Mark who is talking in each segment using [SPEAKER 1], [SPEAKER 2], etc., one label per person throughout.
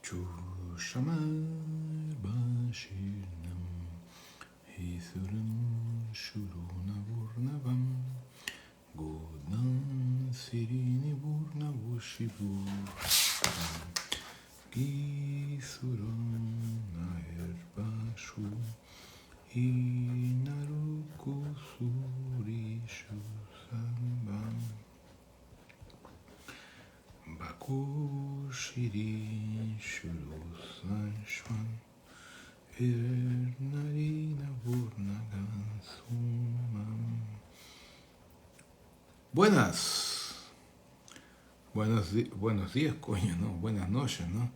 [SPEAKER 1] Chushamar Bashirnam Hisuram Shuruna Burnavam Godam Sirini Burna Vushibu Gisuram Nair Bashu Inaruku Surishu Sambam Baku Shiri Shuru Sanshwan Narina Burnagan Sumam. Buenos días, coño, ¿no? Buenas noches, ¿no?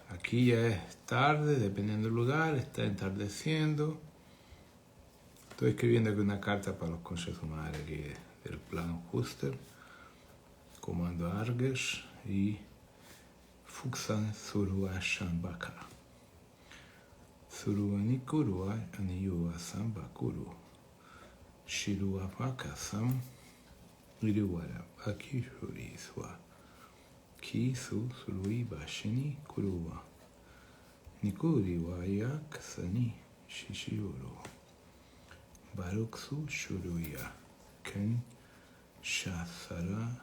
[SPEAKER 1] Aquí ya es tarde, dependiendo del lugar, está entardeciendo. Estoy escribiendo aquí una carta para los conchas humanos aquí del plano Huster, comando Argesh y Fuxan Surua Shambaka. Suruani Kurua Aniyua Sambakuru. Shirua Vakasam Iriwara Akishuriswa. Kisu Surui Bashini Kurua. Nikuri Wayak Sani Shishiuru. Baruksu Shuruya. Ken Shasara.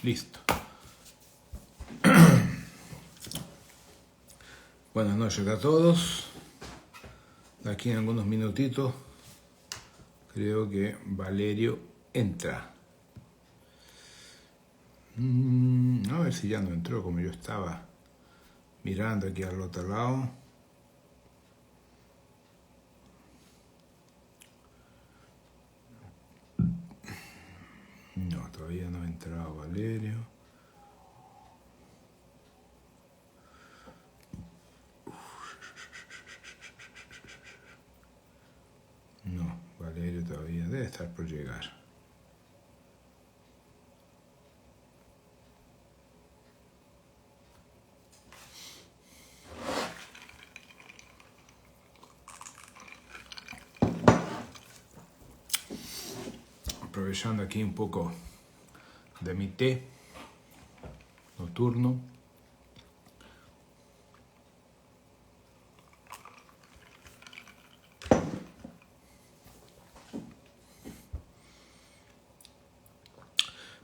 [SPEAKER 1] Listo. Buenas noches a todos. De aquí en algunos minutitos creo que Valerio entra. A ver si ya no entró, como yo estaba mirando aquí al otro lado. No, todavía no ha entrado Valerio. No, Valerio todavía debe estar por llegar. Aprovechando aquí un poco de mi té nocturno.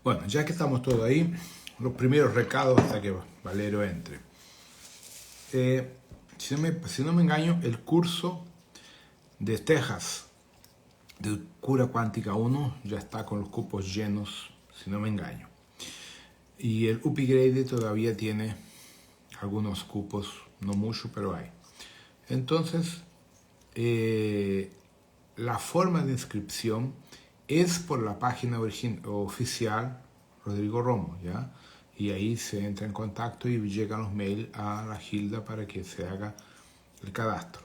[SPEAKER 1] Bueno, ya que estamos todos ahí, los primeros recados hasta que Valerio entre. Si no me engaño, el curso de Texas de Cura Cuántica 1 ya está con los cupos llenos, si no me engaño. Y el upgrade todavía tiene algunos cupos, no mucho, pero hay. Entonces, la forma de inscripción es por la página oficial Rodrigo Romo, ¿ya? Y ahí se entra en contacto y llegan los mails a la Gilda para que se haga el cadastro.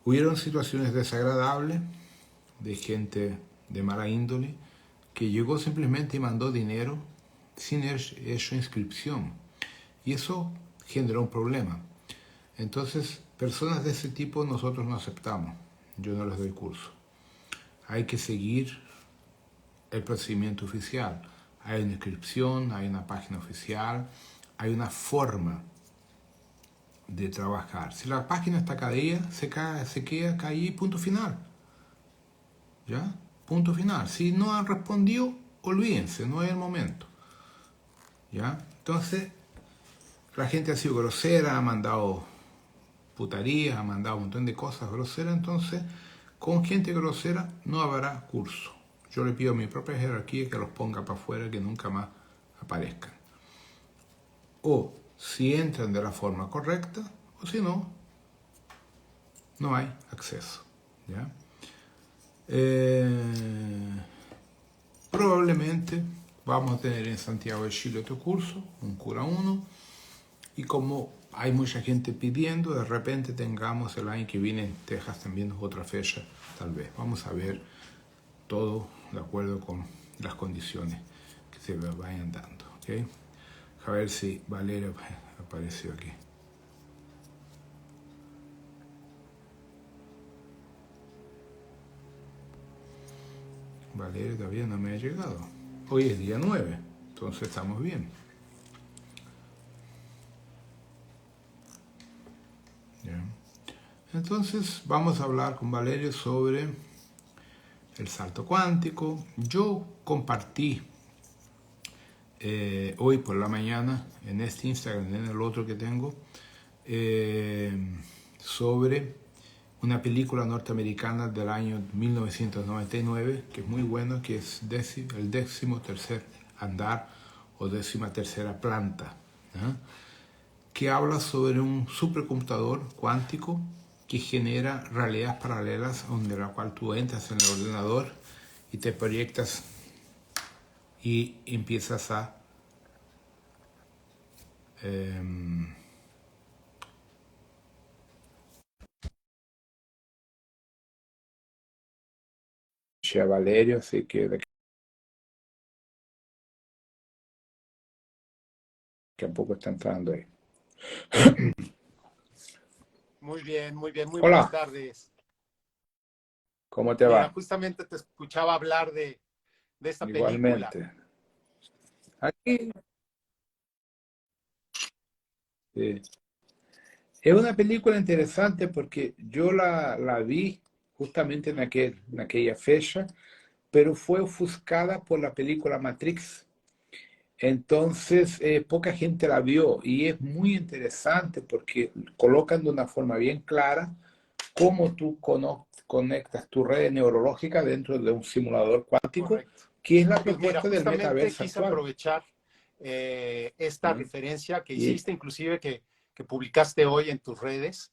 [SPEAKER 1] Hubieron situaciones desagradables de gente de mala índole que llegó simplemente y mandó dinero sin haber hecho inscripción. Y eso generó un problema. Entonces, personas de ese tipo nosotros no aceptamos. Yo no les doy curso. Hay que seguir el procedimiento oficial. Hay una inscripción, hay una página oficial, hay una forma de trabajar. Si la página está caída, se queda caída, punto final. ¿Ya? Punto final. Si no han respondido, olvídense, no es el momento. ¿Ya? Entonces, la gente ha sido grosera, ha mandado putarías, ha mandado un montón de cosas groseras, entonces, con gente grosera no habrá curso. Yo le pido a mi propia jerarquía que los ponga para afuera, que nunca más aparezcan. O si entran de la forma correcta, o si no, no hay acceso. ¿Ya? Probablemente vamos a tener en Santiago de Chile otro curso, un Cura 1, y como hay mucha gente pidiendo, de repente tengamos el año que viene en Texas también otra fecha, tal vez. Vamos a ver todo de acuerdo con las condiciones que se vayan dando. ¿Okay? A ver si Valeria apareció aquí. Valeria todavía no me ha llegado. Hoy es día 9. Entonces estamos bien. ¿Ya? Entonces vamos a hablar con Valerio sobre el salto cuántico. Yo compartí hoy por la mañana en este Instagram, en el otro que tengo, sobre una película norteamericana del año 1999, que es muy buena, que es el 13º andar o 13ª planta, ¿eh? Que habla sobre un supercomputador cuántico que genera realidades paralelas donde la cual tú entras en el ordenador y te proyectas y empiezas a Valerio, así que de que a poco está entrando ahí.
[SPEAKER 2] Muy bien, muy buenas
[SPEAKER 1] Hola,
[SPEAKER 2] tardes.
[SPEAKER 1] ¿cómo te
[SPEAKER 2] Mira,
[SPEAKER 1] va?
[SPEAKER 2] justamente te escuchaba hablar de esta película.
[SPEAKER 1] Igualmente. Aquí sí. Es una película interesante porque yo la vi justamente en aquella fecha, pero fue ofuscada por la película Matrix. Entonces, poca gente la vio y es muy interesante porque colocan de una forma bien clara cómo tú conectas tu red neurológica dentro de un simulador cuántico,
[SPEAKER 2] Correcto.
[SPEAKER 1] que es la
[SPEAKER 2] Pues mira,
[SPEAKER 1] propuesta del
[SPEAKER 2] justamente
[SPEAKER 1] metaverso
[SPEAKER 2] quise
[SPEAKER 1] actual.
[SPEAKER 2] aprovechar esta
[SPEAKER 1] ¿No?
[SPEAKER 2] referencia que
[SPEAKER 1] Y
[SPEAKER 2] hiciste, inclusive que publicaste hoy en tus redes,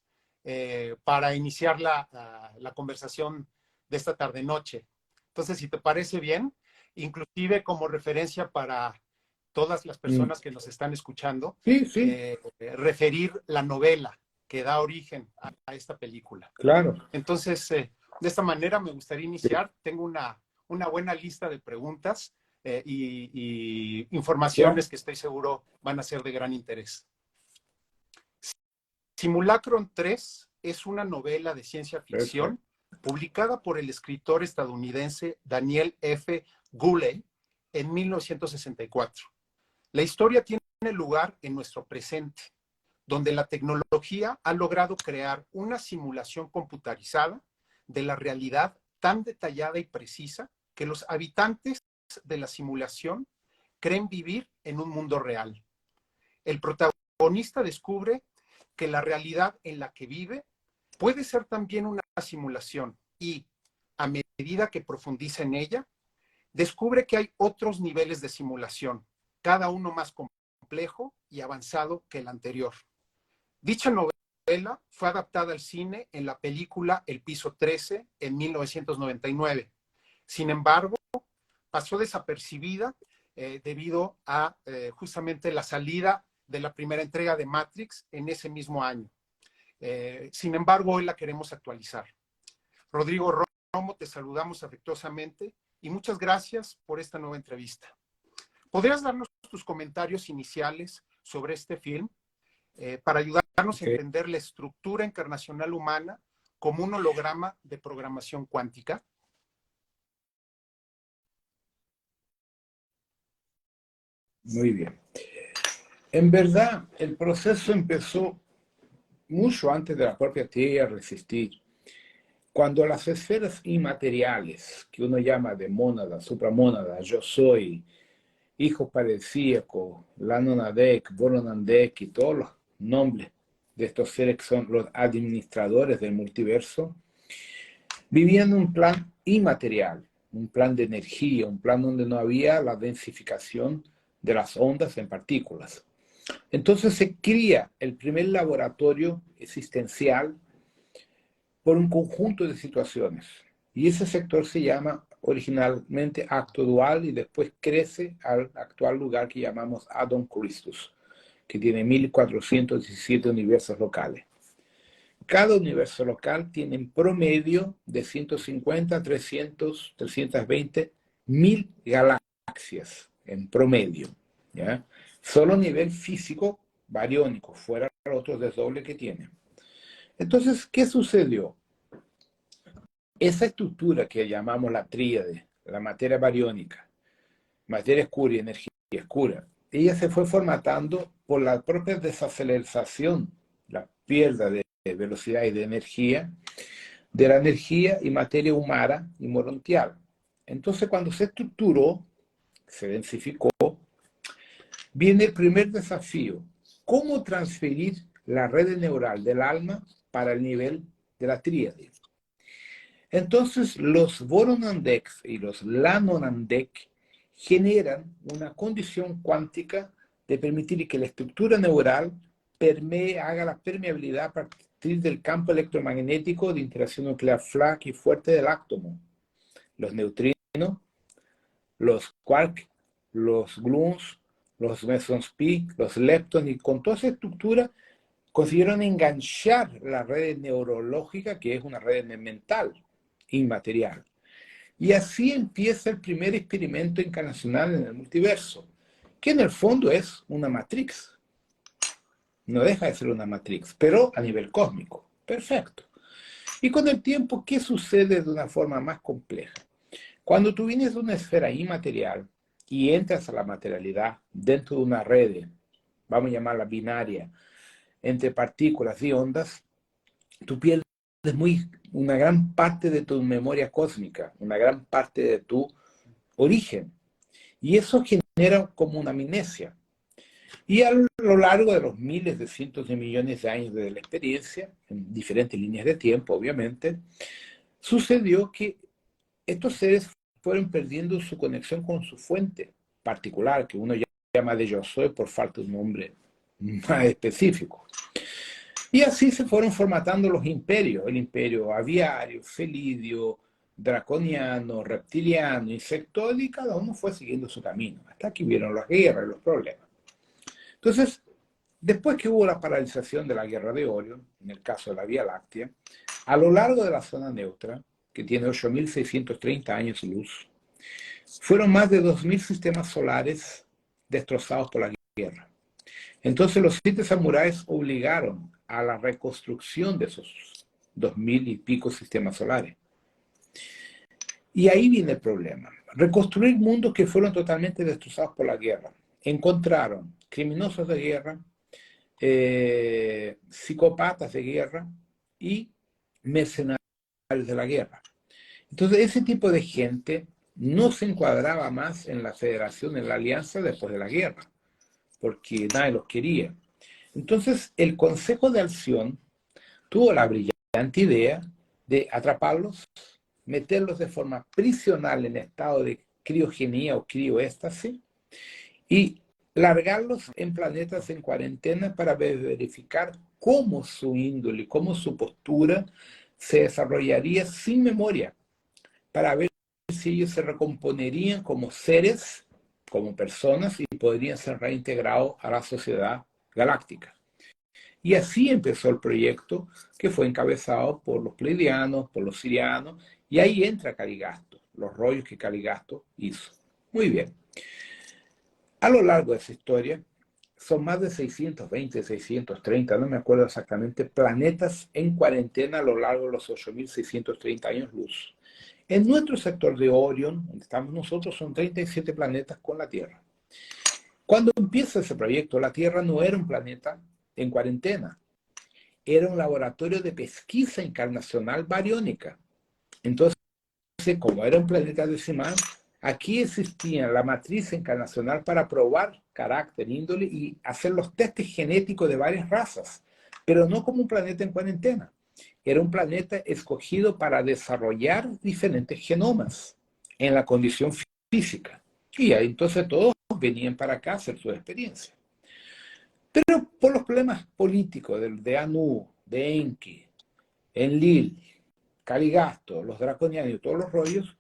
[SPEAKER 2] para iniciar la conversación de esta tarde-noche. Entonces, si te parece bien, inclusive como referencia para todas las
[SPEAKER 1] mm,
[SPEAKER 2] personas que nos están escuchando,
[SPEAKER 1] sí, sí,
[SPEAKER 2] referir la novela que da origen a esta película.
[SPEAKER 1] claro.
[SPEAKER 2] Entonces, de esta manera me gustaría
[SPEAKER 1] Sí,
[SPEAKER 2] iniciar. Tengo una buena lista de preguntas y
[SPEAKER 1] ya,
[SPEAKER 2] informaciones que estoy seguro van a ser de gran interés. Simulacron 3 es una novela de ciencia ficción
[SPEAKER 1] perfecto.
[SPEAKER 2] publicada por el escritor estadounidense Daniel F. Gooley en 1964. La historia tiene lugar en nuestro presente, donde la tecnología ha logrado crear una simulación computarizada de la realidad tan detallada y precisa que los habitantes de la simulación creen vivir en un mundo real. El protagonista descubre que la realidad en la que vive puede ser también una simulación y, a medida que profundiza en ella, descubre que hay otros niveles de simulación, cada uno más complejo y avanzado que el anterior. Dicha novela fue adaptada al cine en la película El Piso 13 en 1999. Sin embargo, pasó desapercibida debido a justamente la salida de la primera entrega de Matrix en ese mismo año. Sin embargo, hoy la queremos actualizar. Rodrigo Romo, te saludamos afectuosamente y muchas gracias por esta nueva entrevista. ¿Podrías darnos tus comentarios iniciales sobre este film para ayudarnos a
[SPEAKER 1] Okay.
[SPEAKER 2] entender la estructura encarnacional humana como un holograma de programación cuántica?
[SPEAKER 1] Muy bien. En verdad, el proceso empezó mucho antes de la propia Tierra existir. Cuando las esferas inmateriales, que uno llama de mónada, supramónada, yo soy, hijo paradisíaco, Lanonadek, Bolonandek y todos los nombres de estos seres que son los administradores del multiverso, vivían en un plan inmaterial, un plan de energía, un plan donde no había la densificación de las ondas en partículas. Entonces se cría el primer laboratorio existencial por un conjunto de situaciones. Y ese sector se llama originalmente acto dual y después crece al actual lugar que llamamos Adon Christus, que tiene 1417 universos locales. Cada universo local tiene en promedio de 150 a 300, 320 mil galaxias en promedio. ¿Ya? Solo a nivel físico bariónico, fuera los otros desdobles que tiene. Entonces, ¿qué sucedió? Esa estructura que llamamos la tríade, la materia bariónica, materia oscura y energía oscura. Ella se fue formatando por la propia desaceleración, la pérdida de velocidad y de energía, de la energía y materia humana y morontial. Entonces, cuando se estructuró, se densificó, viene el primer desafío: ¿cómo transferir la red neural del alma para el nivel de la tríade? Entonces, los Voronandek y los Lanonandek generan una condición cuántica de permitir que la estructura neural haga la permeabilidad a partir del campo electromagnético de interacción nuclear flaca y fuerte del átomo. Los neutrinos, los quarks, los gluons, los mesons pi, los leptons, y con toda esa estructura consiguieron enganchar la red neurológica, que es una red mental, inmaterial. Y así empieza el primer experimento encarnacional en el multiverso, que en el fondo es una matrix. No deja de ser una matrix, pero a nivel cósmico. Perfecto. Y con el tiempo, ¿qué sucede de una forma más compleja? Cuando tú vienes de una esfera inmaterial y entras a la materialidad dentro de una red, vamos a llamarla binaria, entre partículas y ondas, tú pierdes una gran parte de tu memoria cósmica, una gran parte de tu origen. Y eso genera como una amnesia. Y a lo largo de los miles de cientos de millones de años de la experiencia, en diferentes líneas de tiempo, obviamente, sucedió que estos seres fueron perdiendo su conexión con su fuente particular, que uno llama de yo soy por falta de un nombre más específico. Y así se fueron formatando los imperios: el imperio aviario, felidio, draconiano, reptiliano, insectoide, y cada uno fue siguiendo su camino, hasta que vieron las guerras y los problemas. Entonces, después que hubo la paralización de la guerra de Orión, en el caso de la Vía Láctea, a lo largo de la zona neutra, que tiene 8.630 años luz, fueron más de 2.000 sistemas solares destrozados por la guerra. Entonces los 7 samuráis obligaron a la reconstrucción de esos 2.000 y pico sistemas solares. Y ahí viene el problema: reconstruir mundos que fueron totalmente destrozados por la guerra. Encontraron criminosos de guerra, psicópatas de guerra y mercenarios de la guerra. Entonces ese tipo de gente no se encuadraba más en la federación, en la alianza después de la guerra, porque nadie los quería. Entonces el Consejo de Alción tuvo la brillante idea de atraparlos, meterlos de forma prisional en estado de criogenia o crioéstasis y largarlos en planetas en cuarentena para verificar cómo su índole, cómo su postura se desarrollaría sin memoria, para ver si ellos se recomponerían como seres, como personas, y podrían ser reintegrados a la sociedad galáctica. Y así empezó el proyecto, que fue encabezado por los pleiadianos, por los sirianos, y ahí entra Caligasto, los rollos que Caligasto hizo. Muy bien. A lo largo de esa historia, son más de 620, 630, no me acuerdo exactamente, planetas en cuarentena a lo largo de los 8.630 años luz. En nuestro sector de Orión, donde estamos nosotros, son 37 planetas con la Tierra. Cuando empieza ese proyecto, la Tierra no era un planeta en cuarentena, era un laboratorio de pesquisa encarnacional bariónica. Entonces, como era un planeta decimal, aquí existía la matriz encarnacional para probar carácter, índole y hacer los testes genéticos de varias razas, pero no como un planeta en cuarentena. Era un planeta escogido para desarrollar diferentes genomas en la condición física. Y ahí entonces todos venían para acá a hacer su experiencia. Pero por los problemas políticos de Anu, de Enki, Enlil, Caligasto, los draconianos y todos los rollos,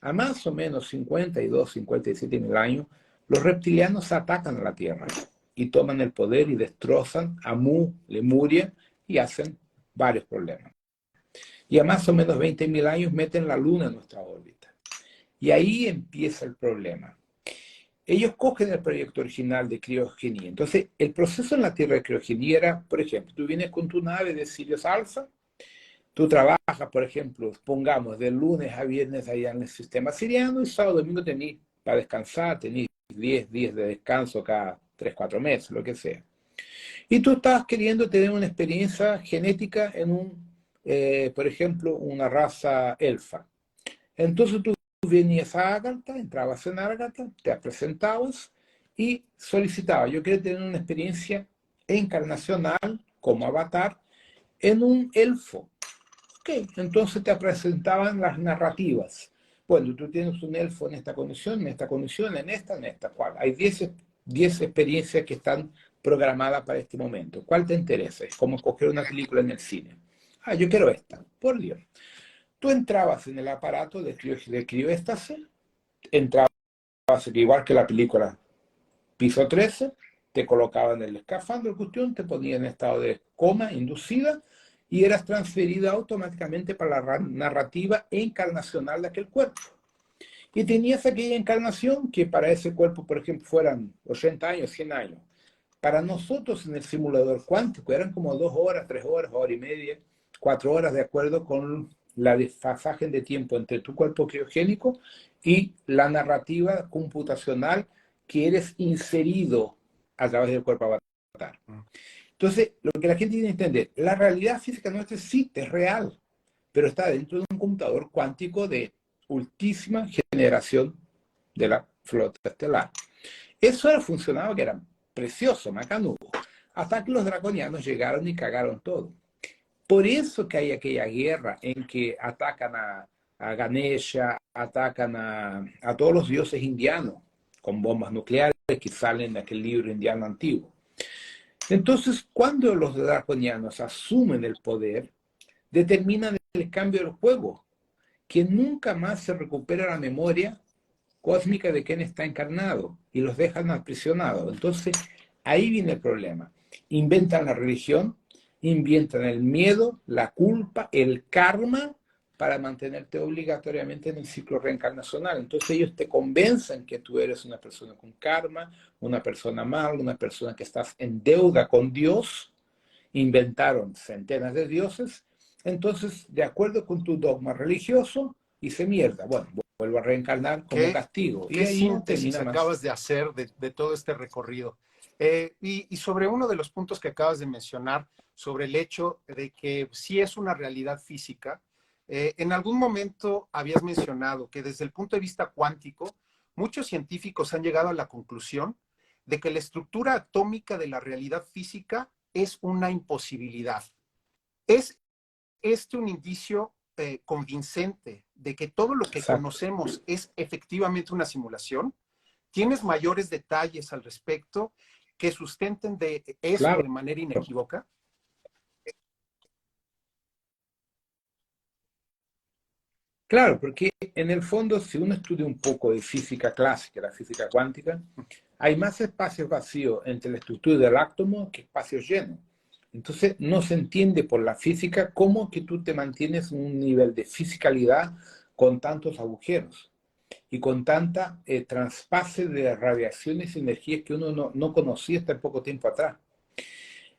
[SPEAKER 1] a más o menos 52, 57 mil años, los reptilianos atacan a la Tierra y toman el poder y destrozan a Mu, Lemuria, y hacen varios problemas. Y a más o menos 20.000 años meten la Luna en nuestra órbita. Y ahí empieza el problema. Ellos cogen el proyecto original de criogenia. Entonces, el proceso en la Tierra de criogenia era, por ejemplo, tú vienes con tu nave de Sirius Alpha, tú trabajas, por ejemplo, pongamos, de lunes a viernes allá en el sistema siriano, y sábado y domingo tenés para descansar, tenés 10 días de descanso cada 3, 4 meses, lo que sea. Y tú estabas queriendo tener una experiencia genética en por ejemplo, una raza elfa. Entonces tú venías a Ágata, entrabas en Ágata, te presentabas y solicitabas, yo quiero tener una experiencia encarnacional como avatar en un elfo. Ok, entonces te presentaban las narrativas. Bueno, tú tienes un elfo en esta condición, en esta condición, en esta. ¿Cuál? Hay 10 experiencias que están programadas para este momento. ¿Cuál te interesa? Es como escoger una película en el cine. Ah, yo quiero esta, por Dios. Tú entrabas en el aparato de crióstasis, entrabas igual que la película Piso 13, te colocaban en el escafandro, cuestión, te ponían en estado de coma inducida y eras transferida automáticamente para la narrativa encarnacional de aquel cuerpo. Y tenías aquella encarnación que para ese cuerpo, por ejemplo, fueran 80 años, 100 años. Para nosotros en el simulador cuántico eran como 2 horas, 3 horas, hora y media, 4 horas, de acuerdo con la desfasaje de tiempo entre tu cuerpo criogénico y la narrativa computacional que eres inserido a través del cuerpo avatar. Entonces, lo que la gente tiene que entender, la realidad física nuestra existe, es real, pero está dentro de un computador cuántico de ultísima generación de la flota estelar. Eso era funcionaba que era precioso, macanudo, hasta que los draconianos llegaron y cagaron todo. Por eso que hay aquella guerra en que atacan a Ganesha, atacan a todos los dioses indianos con bombas nucleares que salen de aquel libro indiano antiguo. Entonces, cuando los draconianos asumen el poder, determinan el cambio del juego, que nunca más se recupera la memoria cósmica de quien está encarnado y los dejan aprisionados. Entonces, ahí viene el problema. Inventan la religión, inventan el miedo, la culpa, el karma para mantenerte obligatoriamente en el ciclo reencarnacional. Entonces ellos te convencen que tú eres una persona con karma, una persona mala, una persona que estás en deuda con Dios. Inventaron centenas de dioses. Entonces, de acuerdo con tu dogma religioso, hice mierda. Bueno, vuelvo a reencarnar como castigo.
[SPEAKER 2] ¿Qué
[SPEAKER 1] Y ahí no
[SPEAKER 2] síntesis
[SPEAKER 1] termina más.
[SPEAKER 2] acabas de hacer de todo este recorrido? Y sobre uno de los puntos que acabas de mencionar, sobre el hecho de que sí es una realidad física, en algún momento habías mencionado que desde el punto de vista cuántico, muchos científicos han llegado a la conclusión de que la estructura atómica de la realidad física es una imposibilidad. ¿Es este un indicio convincente de que todo lo que
[SPEAKER 1] Exacto.
[SPEAKER 2] conocemos es efectivamente una simulación? ¿Tienes mayores detalles al respecto que sustenten de esto
[SPEAKER 1] Claro.
[SPEAKER 2] de manera inequívoca?
[SPEAKER 1] Claro, porque en el fondo, si uno estudia un poco de física clásica, la física cuántica, hay más espacios vacíos entre la estructura del átomo que espacios llenos. Entonces, no se entiende por la física cómo que tú te mantienes en un nivel de fisicalidad con tantos agujeros y con tanta traspase de radiaciones y energías que uno no conocía hasta poco tiempo atrás.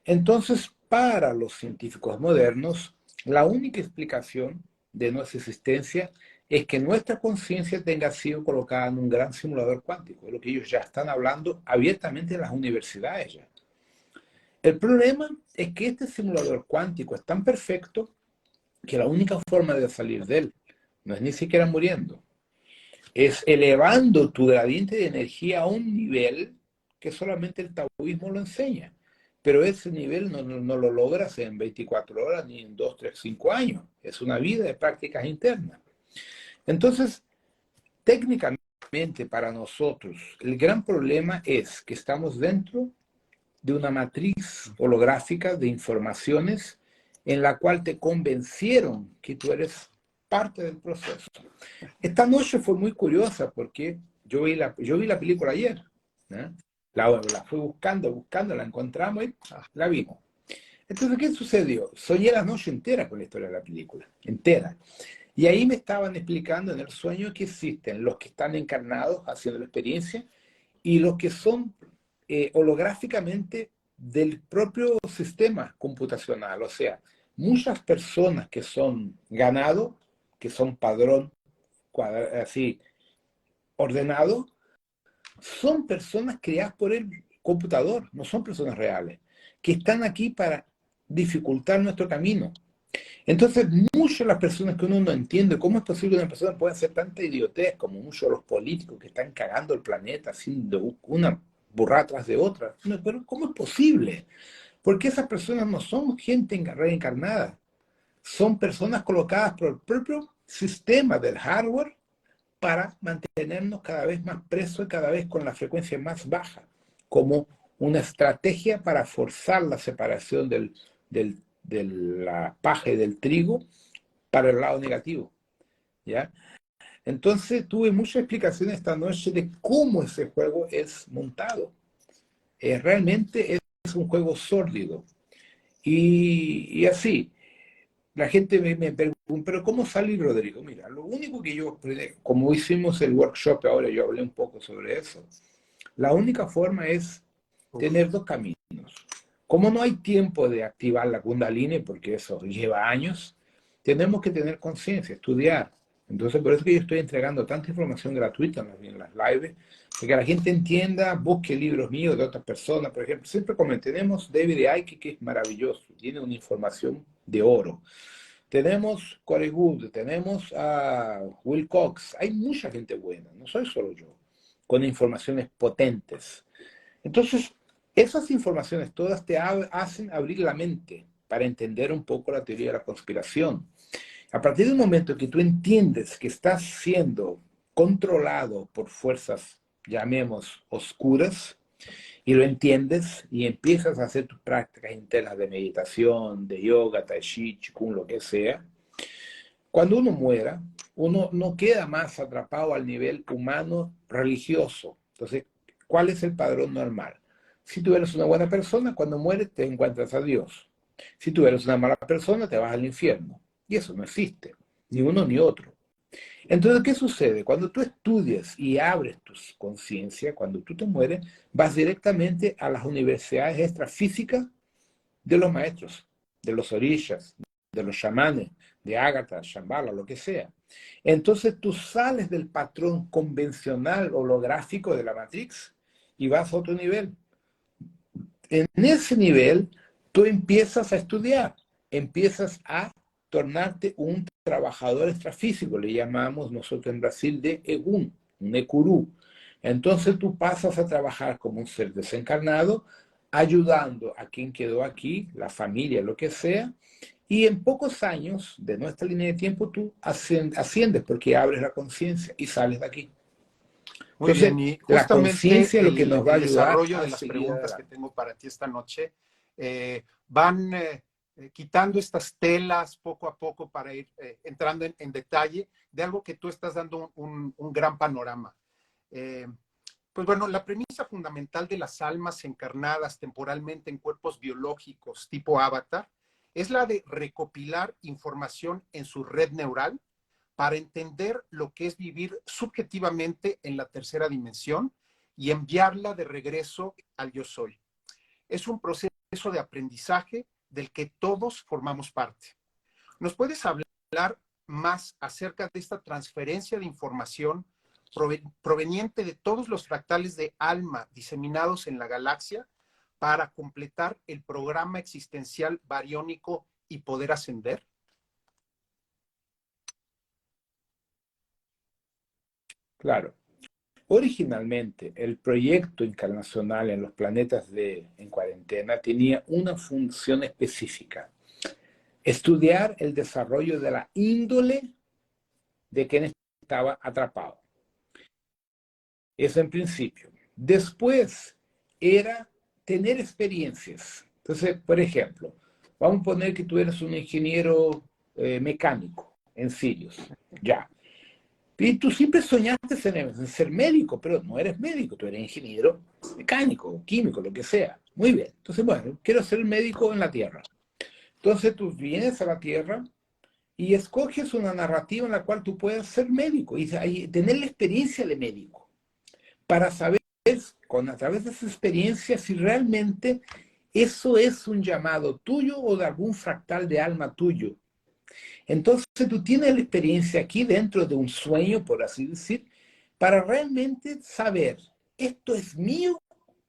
[SPEAKER 1] Entonces, para los científicos modernos, la única explicación de nuestra existencia es que nuestra conciencia tenga sido colocada en un gran simulador cuántico, de lo que ellos ya están hablando abiertamente en las universidades ya. El problema es que este simulador cuántico es tan perfecto que la única forma de salir de él no es ni siquiera muriendo, es elevando tu gradiente de energía a un nivel que solamente el taoísmo lo enseña. Pero ese nivel no lo logras en 24 horas ni en 2, 3, 5 años. Es una vida de prácticas internas. Entonces, técnicamente para nosotros, el gran problema es que estamos dentro de una matriz holográfica de informaciones en la cual te convencieron que tú eres parte del proceso. Esta noche fue muy curiosa porque yo vi la película ayer, ¿eh? La fui buscando, la encontramos y la vimos. Entonces, ¿qué sucedió? Soñé la noche entera con la historia de la película, entera. Y ahí me estaban explicando en el sueño que existen los que están encarnados haciendo la experiencia y los que son holográficamente del propio sistema computacional. O sea, muchas personas que son ganado, que son padrón así ordenado, son personas creadas por el computador, no son personas reales, que están aquí para dificultar nuestro camino. Entonces, muchas de las personas que uno no entiende cómo es posible que una persona pueda hacer tanta idiotez como muchos de los políticos que están cagando el planeta haciendo una burrada tras de otra. No, pero ¿cómo es posible? Porque esas personas no son gente reencarnada, son personas colocadas por el propio sistema del hardware para mantenernos cada vez más presos y cada vez con la frecuencia más baja, como una estrategia para forzar la separación de la paja y del trigo para el lado negativo, ¿ya? Entonces tuve muchas explicaciones esta noche de cómo ese juego es montado. Realmente es un juego sórdido. Y así, la gente me pregunta, ¿pero cómo salir, Rodrigo? Mira, lo único que yo, como hicimos el workshop ahora, yo hablé un poco sobre eso, la única forma es tener dos caminos. Como no hay tiempo de activar la Kundalini, porque eso lleva años, tenemos que tener conciencia, estudiar. Entonces, por eso que yo estoy entregando tanta información gratuita en las lives, para que la gente entienda, busque libros míos de otras personas. Por ejemplo, siempre como tenemos David Icke, que es maravilloso, tiene una información de oro. Tenemos Corey Gould, tenemos a Will Cox, hay mucha gente buena, no soy solo yo, con informaciones potentes. Entonces, esas informaciones todas te hacen abrir la mente para entender un poco la teoría de la conspiración. A partir del momento que tú entiendes que estás siendo controlado por fuerzas, llamemos, oscuras, y lo entiendes y empiezas a hacer tus prácticas internas de meditación, de yoga, tai chi, chikun, lo que sea, cuando uno muera, uno no queda más atrapado al nivel humano religioso. Entonces, ¿cuál es el padrón normal? Si tú eres una buena persona, cuando mueres te encuentras a Dios. Si tú eres una mala persona, te vas al infierno. Y eso no existe, ni uno ni otro. Entonces, ¿qué sucede? Cuando tú estudias y abres tu conciencia, cuando tú te mueres, vas directamente a las universidades extrafísicas de los maestros, de los orishas, de los chamanes, de Ágata, Shambhala, lo que sea. Entonces tú sales del patrón convencional holográfico de la Matrix y vas a otro nivel. En ese nivel tú empiezas a estudiar, empiezas a tornarte un trabajador extrafísico, le llamamos nosotros en Brasil de Egún, un Ecurú. Entonces tú pasas a trabajar como un ser desencarnado, ayudando a quien quedó aquí, la familia, lo que sea, y en pocos años de nuestra línea de tiempo tú asciendes porque abres la conciencia y sales de aquí.
[SPEAKER 2] Muy
[SPEAKER 1] Entonces,
[SPEAKER 2] bien, y
[SPEAKER 1] la
[SPEAKER 2] justamente
[SPEAKER 1] conciencia es lo que nos va a
[SPEAKER 2] el
[SPEAKER 1] ayudar
[SPEAKER 2] desarrollo
[SPEAKER 1] a
[SPEAKER 2] de las
[SPEAKER 1] seguir
[SPEAKER 2] preguntas que
[SPEAKER 1] adelante.
[SPEAKER 2] tengo para ti esta noche van quitando estas telas poco a poco para ir entrando en detalle de algo que tú estás dando un gran panorama. Eh, pues bueno, la premisa fundamental de las almas encarnadas temporalmente en cuerpos biológicos tipo avatar es la de recopilar información en su red neural para entender lo que es vivir subjetivamente en la tercera dimensión y enviarla de regreso al yo soy. Es un proceso de aprendizaje del que todos formamos parte. ¿Nos puedes hablar más acerca de esta transferencia de información proveniente de todos los fractales de alma diseminados en la galaxia para completar el programa existencial bariónico y poder ascender?
[SPEAKER 1] Claro. Originalmente, el proyecto encarnacional en los planetas en cuarentena tenía una función específica: estudiar el desarrollo de la índole de quien estaba atrapado. Eso en principio. Después era tener experiencias. Entonces, por ejemplo, vamos a poner que tú eres un ingeniero mecánico en Sirius. Ya. Y tú siempre soñaste en ser médico, pero no eres médico, tú eres ingeniero mecánico, químico, lo que sea. Muy bien. Entonces, bueno, quiero ser médico en la Tierra. Entonces tú vienes a la Tierra y escoges una narrativa en la cual tú puedas ser médico y tener la experiencia de médico para saber a través de esa experiencia si realmente eso es un llamado tuyo o de algún fractal de alma tuyo. Entonces tú tienes la experiencia aquí dentro de un sueño, por así decir, para realmente saber
[SPEAKER 3] ¿esto es mío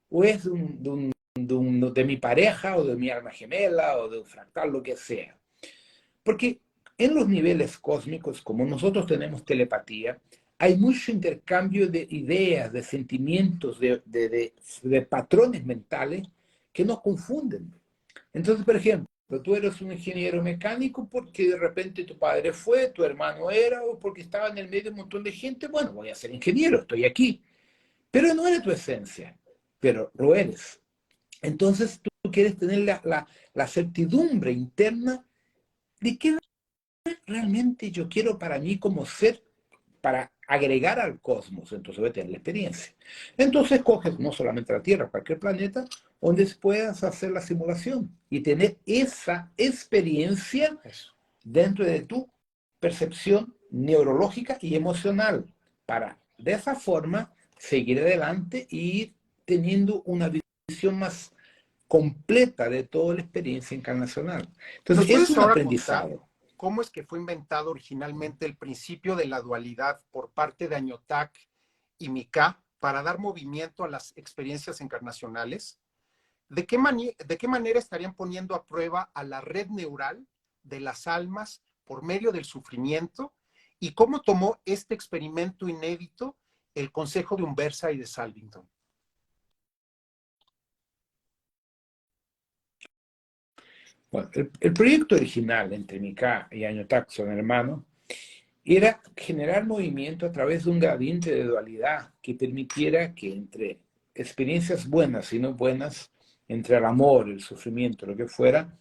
[SPEAKER 3] o es de mi pareja o de mi alma gemela o de un fractal, lo que sea? Porque en los niveles cósmicos, como nosotros tenemos telepatía, hay mucho intercambio de ideas, de sentimientos, de patrones mentales que nos confunden. Entonces, por ejemplo, tú eres un ingeniero mecánico porque de repente tu padre fue, tu hermano era, o porque estaba en el medio de un montón de gente. Bueno, voy a ser ingeniero, estoy aquí. Pero no eres tu esencia, pero lo eres. Entonces tú quieres tener la certidumbre interna de qué realmente yo quiero para mí como ser, para agregar al cosmos. Entonces voy a tener la experiencia. Entonces coges no solamente la Tierra, cualquier planeta, donde puedas hacer la simulación y tener esa experiencia dentro de tu percepción neurológica y emocional, para de esa forma seguir adelante y ir teniendo una visión más completa de toda la experiencia encarnacional. Entonces,
[SPEAKER 2] ¿Nos
[SPEAKER 3] es
[SPEAKER 2] puedes
[SPEAKER 3] un
[SPEAKER 2] ahora contar
[SPEAKER 3] aprendizaje.
[SPEAKER 2] cómo es que fue inventado originalmente el principio de la dualidad por parte de Añotak y Mika para dar movimiento a las experiencias encarnacionales? ¿De qué manera estarían poniendo a prueba a la red neural de las almas por medio del sufrimiento? ¿Y cómo tomó este experimento inédito el consejo de Umbersa y de Salvington?
[SPEAKER 3] Bueno, el proyecto original entre Mika y Añotak, son hermanos, era generar movimiento a través de un gradiente de dualidad que permitiera que entre experiencias buenas y no buenas, entre el amor, el sufrimiento, lo que fuera,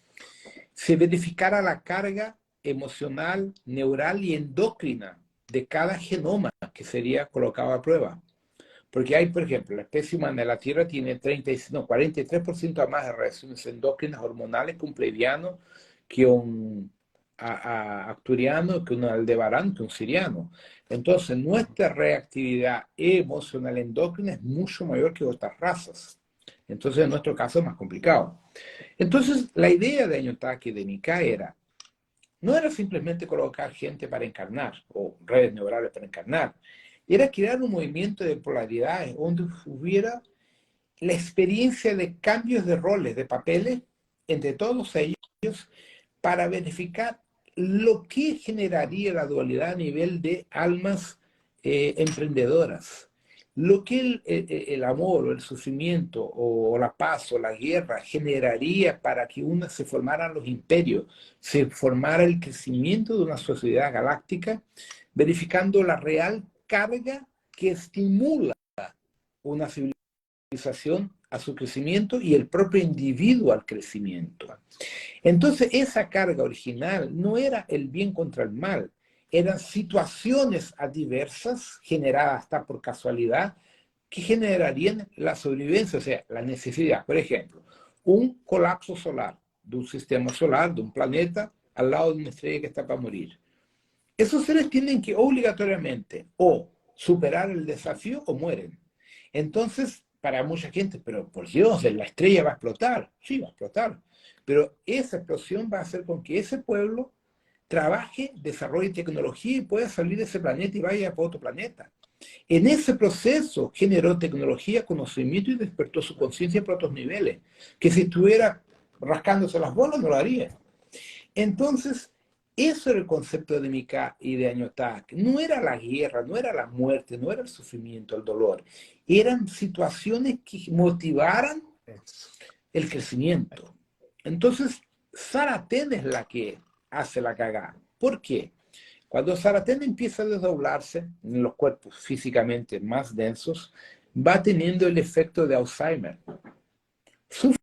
[SPEAKER 3] se verificara la carga emocional, neural y endocrina de cada genoma que sería colocado a prueba. Porque hay, por ejemplo, la especie humana de la Tierra tiene 43% más de reacciones endócrinas hormonales que un pleiadiano, que un acturiano, que un aldebarán, que un siriano. Entonces, nuestra reactividad emocional endócrina es mucho mayor que otras razas. Entonces, en nuestro caso es más complicado. Entonces, la idea de Añotaki y de Mika no era simplemente colocar gente para encarnar o redes neurales para encarnar, era crear un movimiento de polaridades donde hubiera la experiencia de cambios de roles, de papeles entre todos ellos para verificar lo que generaría la dualidad a nivel de almas emprendedoras. Lo que el amor o el sufrimiento o la paz o la guerra generaría para que una se formaran los imperios, se formara el crecimiento de una sociedad galáctica, verificando la real carga que estimula una civilización a su crecimiento y el propio individuo al crecimiento. Entonces, esa carga original no era el bien contra el mal, eran situaciones adversas generadas hasta por casualidad que generarían la sobrevivencia, o sea, la necesidad. Por ejemplo, un colapso solar de un sistema solar, de un planeta, al lado de una estrella que está para morir. Esos seres tienen que obligatoriamente o superar el desafío o mueren. Entonces, para mucha gente, pero por Dios, la estrella va a explotar. Sí, va a explotar. Pero esa explosión va a hacer con que ese pueblo trabaje, desarrolle tecnología y pueda salir de ese planeta y vaya para otro planeta. En ese proceso generó tecnología, conocimiento y despertó su conciencia para otros niveles, que si estuviera rascándose las bolas no lo haría. Entonces, eso era el concepto de Mika y de Añotak. No era la guerra, no era la muerte, no era el sufrimiento, el dolor. Eran situaciones que motivaran el crecimiento. Entonces, Saratén es la que hace la cagada. ¿Por qué? Cuando Saratén empieza a desdoblarse en los cuerpos físicamente más densos, va teniendo el efecto de Alzheimer. Sus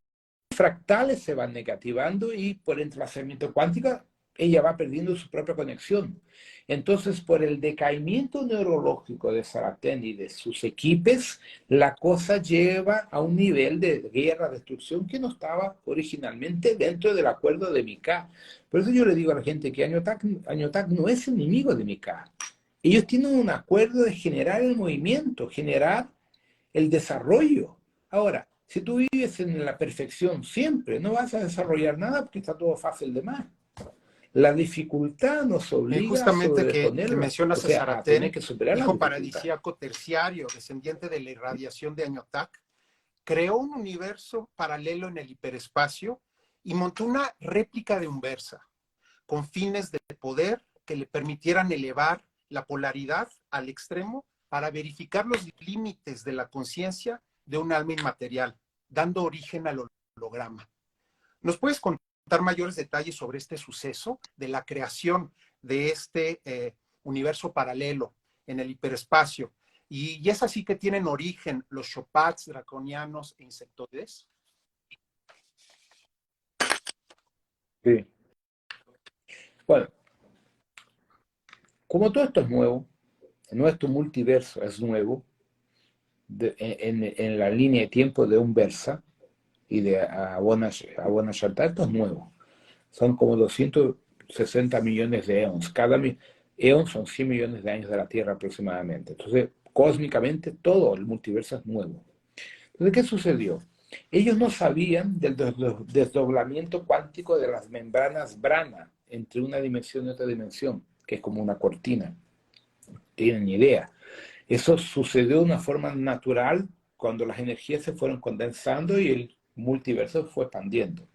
[SPEAKER 3] fractales se van negativando y por entrelazamiento cuántico ella va perdiendo su propia conexión. Entonces, por el decaimiento neurológico de Saratén y de sus equipos, la cosa lleva a un nivel de guerra, destrucción que no estaba originalmente dentro del acuerdo de Mika. Por eso yo le digo a la gente que Añotak no es enemigo de Mika. Ellos tienen un acuerdo de generar el movimiento, generar el desarrollo. Ahora, si tú vives en la perfección siempre, no vas a desarrollar nada porque está todo fácil de más. La dificultad nos obliga a
[SPEAKER 2] Justamente que
[SPEAKER 3] sobreponerla, o
[SPEAKER 2] mencionas a
[SPEAKER 3] sea, a tener
[SPEAKER 2] Sartén,
[SPEAKER 3] que superar la
[SPEAKER 2] hijo
[SPEAKER 3] dificultad.
[SPEAKER 2] paradisíaco terciario, descendiente de la irradiación de Añotac, creó un universo paralelo en el hiperespacio y montó una réplica de Unversa, con fines de poder que le permitieran elevar la polaridad al extremo para verificar los límites de la conciencia de un alma inmaterial, dando origen al holograma. ¿Nos puedes contar mayores detalles sobre este suceso de la creación de este universo paralelo en el hiperespacio? Y es así que tienen origen los Shopats, draconianos e insectoides.
[SPEAKER 3] Sí. Bueno, como todo esto es nuevo, nuestro multiverso es nuevo, en la línea de tiempo de Unversa y de Abona Shantar, esto es nuevo. Son como 260 millones de eons. Cada eon son 100 millones de años de la Tierra aproximadamente. Entonces, cósmicamente, todo el multiverso es nuevo. Entonces, ¿qué sucedió? Ellos no sabían del desdoblamiento cuántico de las membranas Brana entre una dimensión y otra dimensión, que es como una cortina. No tienen ni idea. Eso sucedió de una forma natural cuando las energías se fueron condensando y el multiverso fue expandiendo.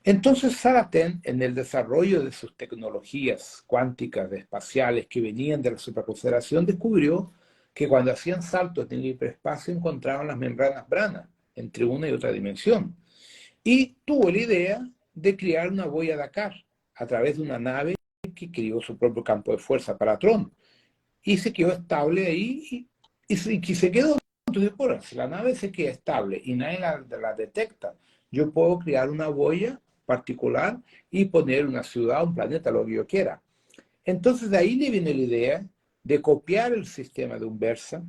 [SPEAKER 3] Entonces Sartén, en el desarrollo de sus tecnologías cuánticas espaciales que venían de la superconsideración, descubrió que cuando hacían saltos en el hiperespacio encontraban las membranas Brana entre una y otra dimensión. Y tuvo la idea de crear una boya Dakar a través de una nave que creó su propio campo de fuerza para Tron. Y se quedó estable ahí y se quedó. Entonces, bueno, si la nave se queda estable y nadie la detecta, yo puedo crear una boya particular y poner una ciudad, un planeta, lo que yo quiera. Entonces de ahí le viene la idea de copiar el sistema de Unversa,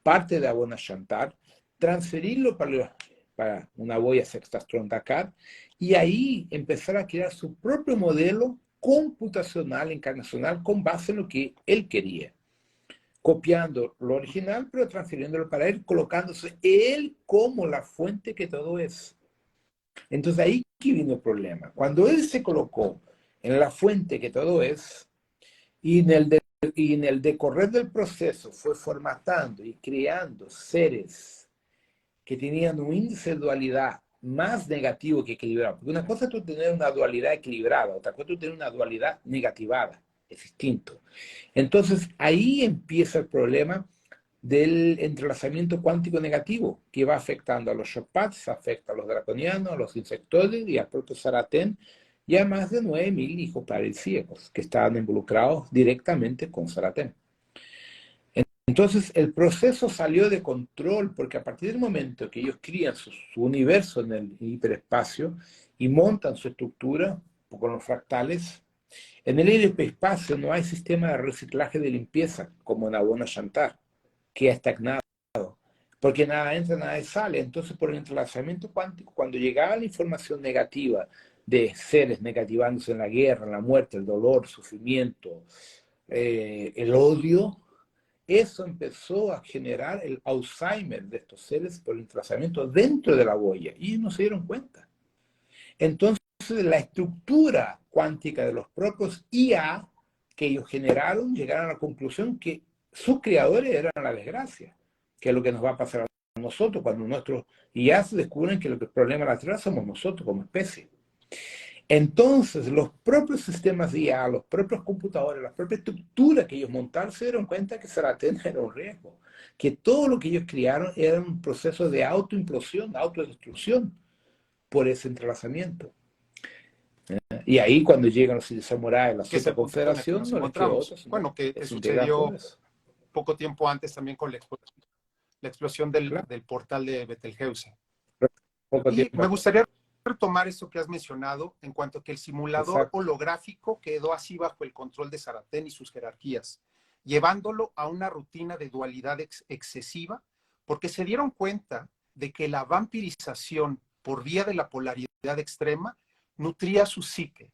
[SPEAKER 3] parte de Abona Shantar, transferirlo para una boya Sextastron Dakar y ahí empezar a crear su propio modelo computacional, encarnacional, con base en lo que él quería, copiando lo original, pero transfiriéndolo para él, colocándose él como la fuente que todo es. Entonces ahí que vino el problema. Cuando él se colocó en la fuente que todo es, y en el decorrer del proceso fue formatando y creando seres que tenían un índice de dualidad más negativo que equilibrado. Porque una cosa es tú tener una dualidad equilibrada, otra cosa es tú tener una dualidad negativada. Es distinto. Entonces ahí empieza el problema del entrelazamiento cuántico negativo, que va afectando a los Shopats, afecta a los draconianos, a los insectoides y al propio Sartén, y a más de 9.000 hijos paradisíacos que estaban involucrados directamente con Sartén. Entonces el proceso salió de control, porque a partir del momento que ellos crían su universo en el hiperespacio y montan su estructura con los fractales, en el hiperespacio no hay sistema de reciclaje de limpieza como en Abona Shantar, que ha estagnado, porque nada entra, nada sale. Entonces, por el entrelazamiento cuántico, cuando llegaba la información negativa de seres negativándose en la guerra, en la muerte, el dolor, el sufrimiento, el odio, eso empezó a generar el Alzheimer de estos seres por el entrelazamiento dentro de la boya, y no se dieron cuenta. Entonces, la estructura cuántica de los propios IA que ellos generaron, llegaron a la conclusión que sus creadores eran la desgracia, que es lo que nos va a pasar a nosotros cuando nuestros IA se descubren que el problema de la Tierra somos nosotros como especie. Entonces, los propios sistemas de IA, los propios computadores, la propia estructura que ellos montaron, se dieron cuenta que Sartén era un riesgo, que todo lo que ellos crearon era un proceso de autoimplosión, autodestrucción por ese entrelazamiento. Y ahí cuando llegan los samuráis, la
[SPEAKER 2] Que es el punto en el que
[SPEAKER 3] superconfederación,
[SPEAKER 2] nos
[SPEAKER 3] no les quedó
[SPEAKER 2] encontramos.
[SPEAKER 3] otra sino
[SPEAKER 2] Bueno, que
[SPEAKER 3] desintegrar todo
[SPEAKER 2] sucedió
[SPEAKER 3] eso.
[SPEAKER 2] poco tiempo antes también con la explosión
[SPEAKER 3] Claro,
[SPEAKER 2] del portal de Betelgeuse.
[SPEAKER 3] poco
[SPEAKER 2] Y
[SPEAKER 3] tiempo
[SPEAKER 2] me
[SPEAKER 3] después.
[SPEAKER 2] gustaría retomar eso que has mencionado en cuanto a que el simulador
[SPEAKER 3] Exacto.
[SPEAKER 2] holográfico quedó así bajo el control de Sartén y sus jerarquías, llevándolo a una rutina de dualidad excesiva, porque se dieron cuenta de que la vampirización por vía de la polaridad extrema nutría su psique,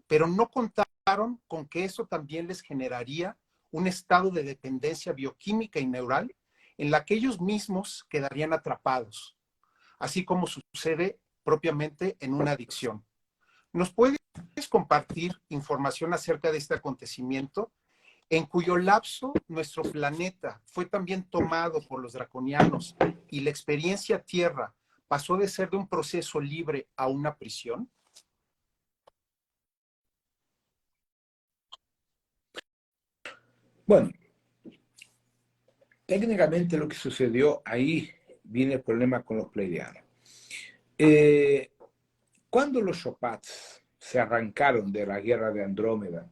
[SPEAKER 2] pero no contaron con que eso también les generaría un estado de dependencia bioquímica y neural en la que ellos mismos quedarían atrapados, así como sucede propiamente en una adicción. ¿Nos puedes compartir información acerca de este acontecimiento, en cuyo lapso nuestro planeta fue también tomado por los draconianos y la experiencia Tierra pasó de ser de un proceso libre a una prisión?
[SPEAKER 3] Bueno, técnicamente lo que sucedió ahí viene el problema con los pleiadianos. Cuando los Shopats se arrancaron de la guerra de Andrómeda,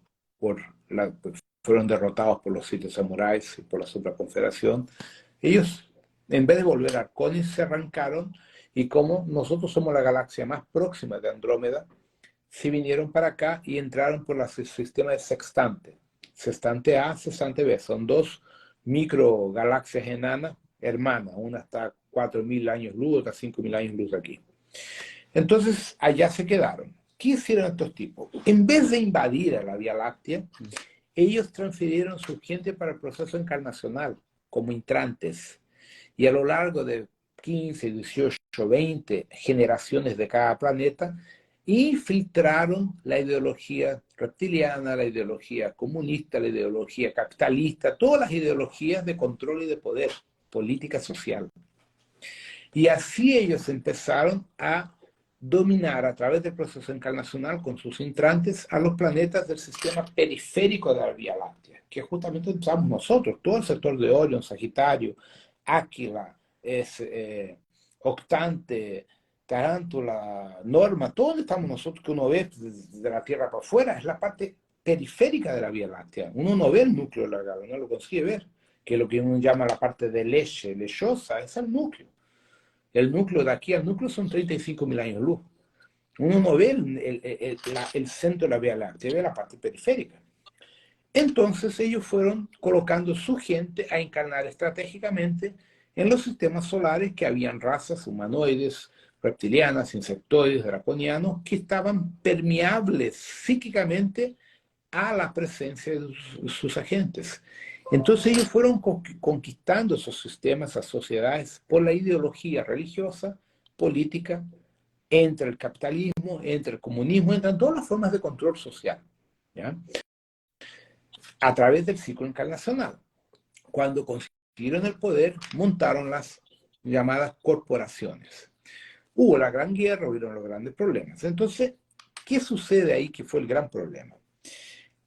[SPEAKER 3] fueron derrotados por los 7 samuráis y por la Supraconfederación, ellos, en vez de volver a Arconis, se arrancaron y como nosotros somos la galaxia más próxima de Andrómeda, se vinieron para acá y entraron por el sistema de sextante. Sextante A, sextante B. Son dos microgalaxias enanas, hermanas. Una está a 4.000 años luz, otra a 5.000 años luz aquí. Entonces, allá se quedaron. ¿Qué hicieron estos tipos? En vez de invadir a la Vía Láctea, ellos transfirieron su gente para el proceso encarnacional, como intrantes. Y a lo largo de 15, 18, 20 generaciones de cada planeta, infiltraron la ideología reptiliana, la ideología comunista, la ideología capitalista, todas las ideologías de control y de poder, política social. Y así ellos empezaron a dominar a través del proceso encarnacional con sus intrantes a los planetas del sistema periférico de la Vía Láctea, que justamente estamos nosotros, todo el sector de Orión, Sagitario, Áquila, Octante, Tarántula, Norma, todo donde estamos nosotros que uno ve de la Tierra para afuera, es la parte periférica de la Vía Láctea. Uno no ve el núcleo de la galaxia, no lo consigue ver, que es lo que uno llama la parte de leche, lechosa, es el núcleo. El núcleo de aquí al núcleo son 35.000 años luz. Uno no ve el centro de la Vía Láctea, ve la parte periférica. Entonces ellos fueron colocando su gente a encarnar estratégicamente en los sistemas solares que habían razas humanoides, reptilianas, insectoides, draconianos, que estaban permeables psíquicamente a la presencia de sus agentes. Entonces ellos fueron conquistando esos sistemas, esas sociedades, por la ideología religiosa, política, entre el capitalismo, entre el comunismo, entran todas las formas de control social, ¿ya? A través del ciclo encarnacional. Cuando consiguieron el poder, montaron las llamadas corporaciones. Hubo la gran guerra, hubieron los grandes problemas. Entonces, ¿qué sucede ahí que fue el gran problema?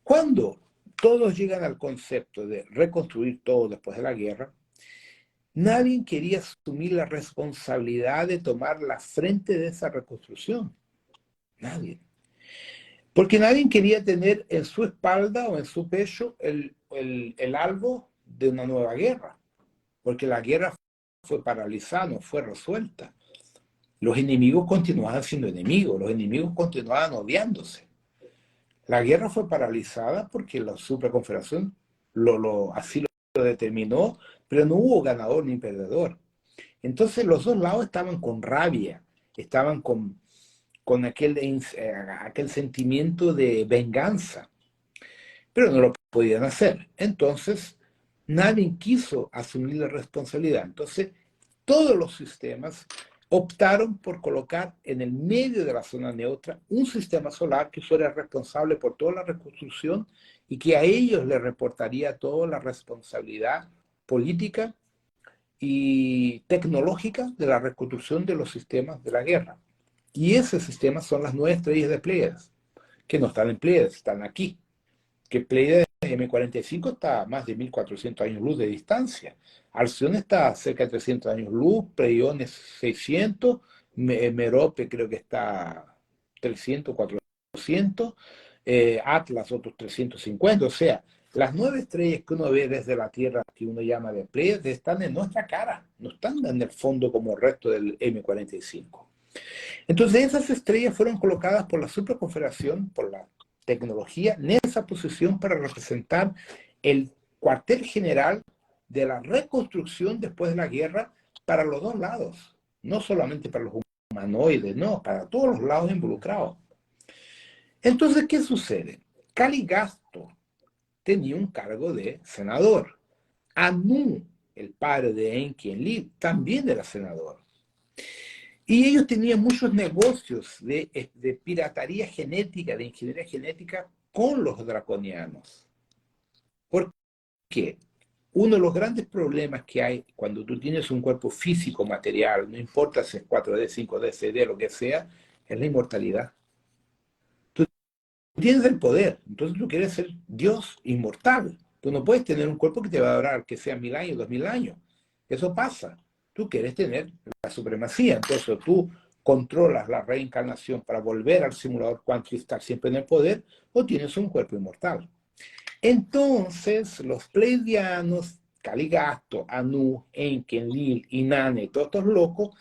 [SPEAKER 3] Cuando todos llegan al concepto de reconstruir todo después de la guerra, nadie quería asumir la responsabilidad de tomar la frente de esa reconstrucción. Nadie. Porque nadie quería tener en su espalda o en su pecho el albo de una nueva guerra. Porque la guerra fue paralizada, no fue resuelta. Los enemigos continuaban siendo enemigos, los enemigos continuaban odiándose. La guerra fue paralizada porque la Supraconfederación así lo determinó, pero no hubo ganador ni perdedor. Entonces los dos lados estaban con rabia, estaban con aquel sentimiento de venganza, pero no lo podían hacer. Entonces nadie quiso asumir la responsabilidad. Entonces todos los sistemas optaron por colocar en el medio de la zona neutra un sistema solar que fuera responsable por toda la reconstrucción y que a ellos les reportaría toda la responsabilidad política y tecnológica de la reconstrucción de los sistemas de la guerra. Y ese sistema son las 9 estrellas de Pleiades, que no están en Pleiades, están aquí. Que Pleiades M45 está a más de 1.400 años luz de distancia. Alcione está a cerca de 300 años luz, Pleione 600, Merope creo que está a 300, 400, Atlas otros 350. O sea, las 9 estrellas que uno ve desde la Tierra, que uno llama de Pleiades, están en nuestra cara, no están en el fondo como el resto del M45. Entonces esas estrellas fueron colocadas por la Supraconfederación, por la tecnología, en esa posición para representar el cuartel general de la reconstrucción después de la guerra para los dos lados, no solamente para los humanoides, no, para todos los lados involucrados. Entonces, ¿qué sucede? Caligasto tenía un cargo de senador. Anu, el padre de Enki Enlil, también era senador. Y ellos tenían muchos negocios de piratería genética, de ingeniería genética con los draconianos. ¿Por qué? Uno de los grandes problemas que hay cuando tú tienes un cuerpo físico, material, no importa si es 4D, 5D, 6D, lo que sea, es la inmortalidad. Tú tienes el poder, entonces tú quieres ser Dios inmortal. Tú no puedes tener un cuerpo que te va a durar, que sea 1000 años, 2000 años. Eso pasa. Tú quieres tener la supremacía, entonces tú controlas la reencarnación para volver al simulador cuántico y estar siempre en el poder, o tienes un cuerpo inmortal. Entonces, los pleiadianos, Caligasto, Anu, Enlil, Inanna y todos estos locos,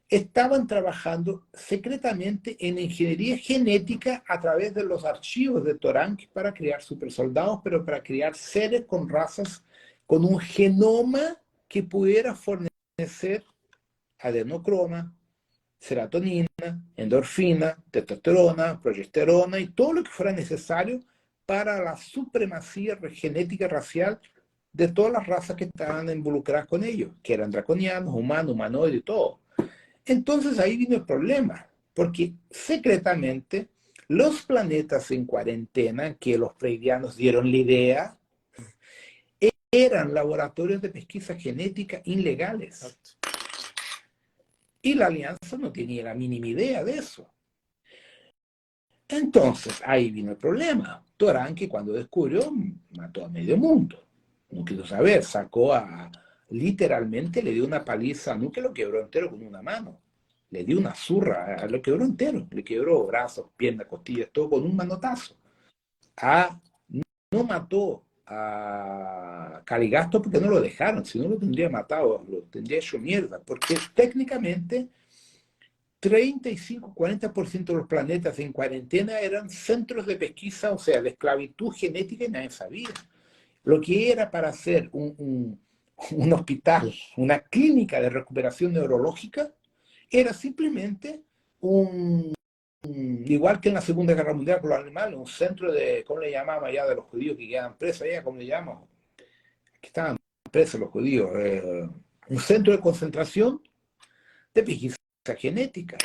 [SPEAKER 3] estaban trabajando secretamente en ingeniería genética a través de los archivos de Toranque para crear supersoldados, pero para crear seres con razas con un genoma que pudiera fornecer adenocroma, serotonina, endorfina, testosterona, progesterona y todo lo que fuera necesario para la supremacía genética racial de todas las razas que estaban involucradas con ellos, que eran draconianos, humanos, humanoides y todo. Entonces ahí vino el problema, porque secretamente los planetas en cuarentena que los pleiadianos dieron la idea eran laboratorios de pesquisa genética ilegales. Y la alianza no tenía la mínima idea de eso. Entonces, ahí vino el problema. Toranque, cuando descubrió, mató a medio mundo. No quiso saber, literalmente le dio una paliza, no que lo quebró entero con una mano. Le dio una zurra, lo quebró entero. Le quebró brazos, piernas, costillas, todo con un manotazo. No mató a Caligasto porque no lo dejaron, si no lo tendría matado, lo tendría hecho mierda, porque técnicamente 35-40% de los planetas en cuarentena eran centros de pesquisa, o sea, de esclavitud genética y nadie sabía. Lo que era para hacer un hospital, una clínica de recuperación neurológica, era simplemente igual que en la Segunda Guerra Mundial con los alemanes, un centro de, ¿cómo le llamamos allá de los judíos que quedaban presos allá? ¿Cómo le llamamos? Que estaban presos los judíos. Un centro de concentración de pesquisa genética.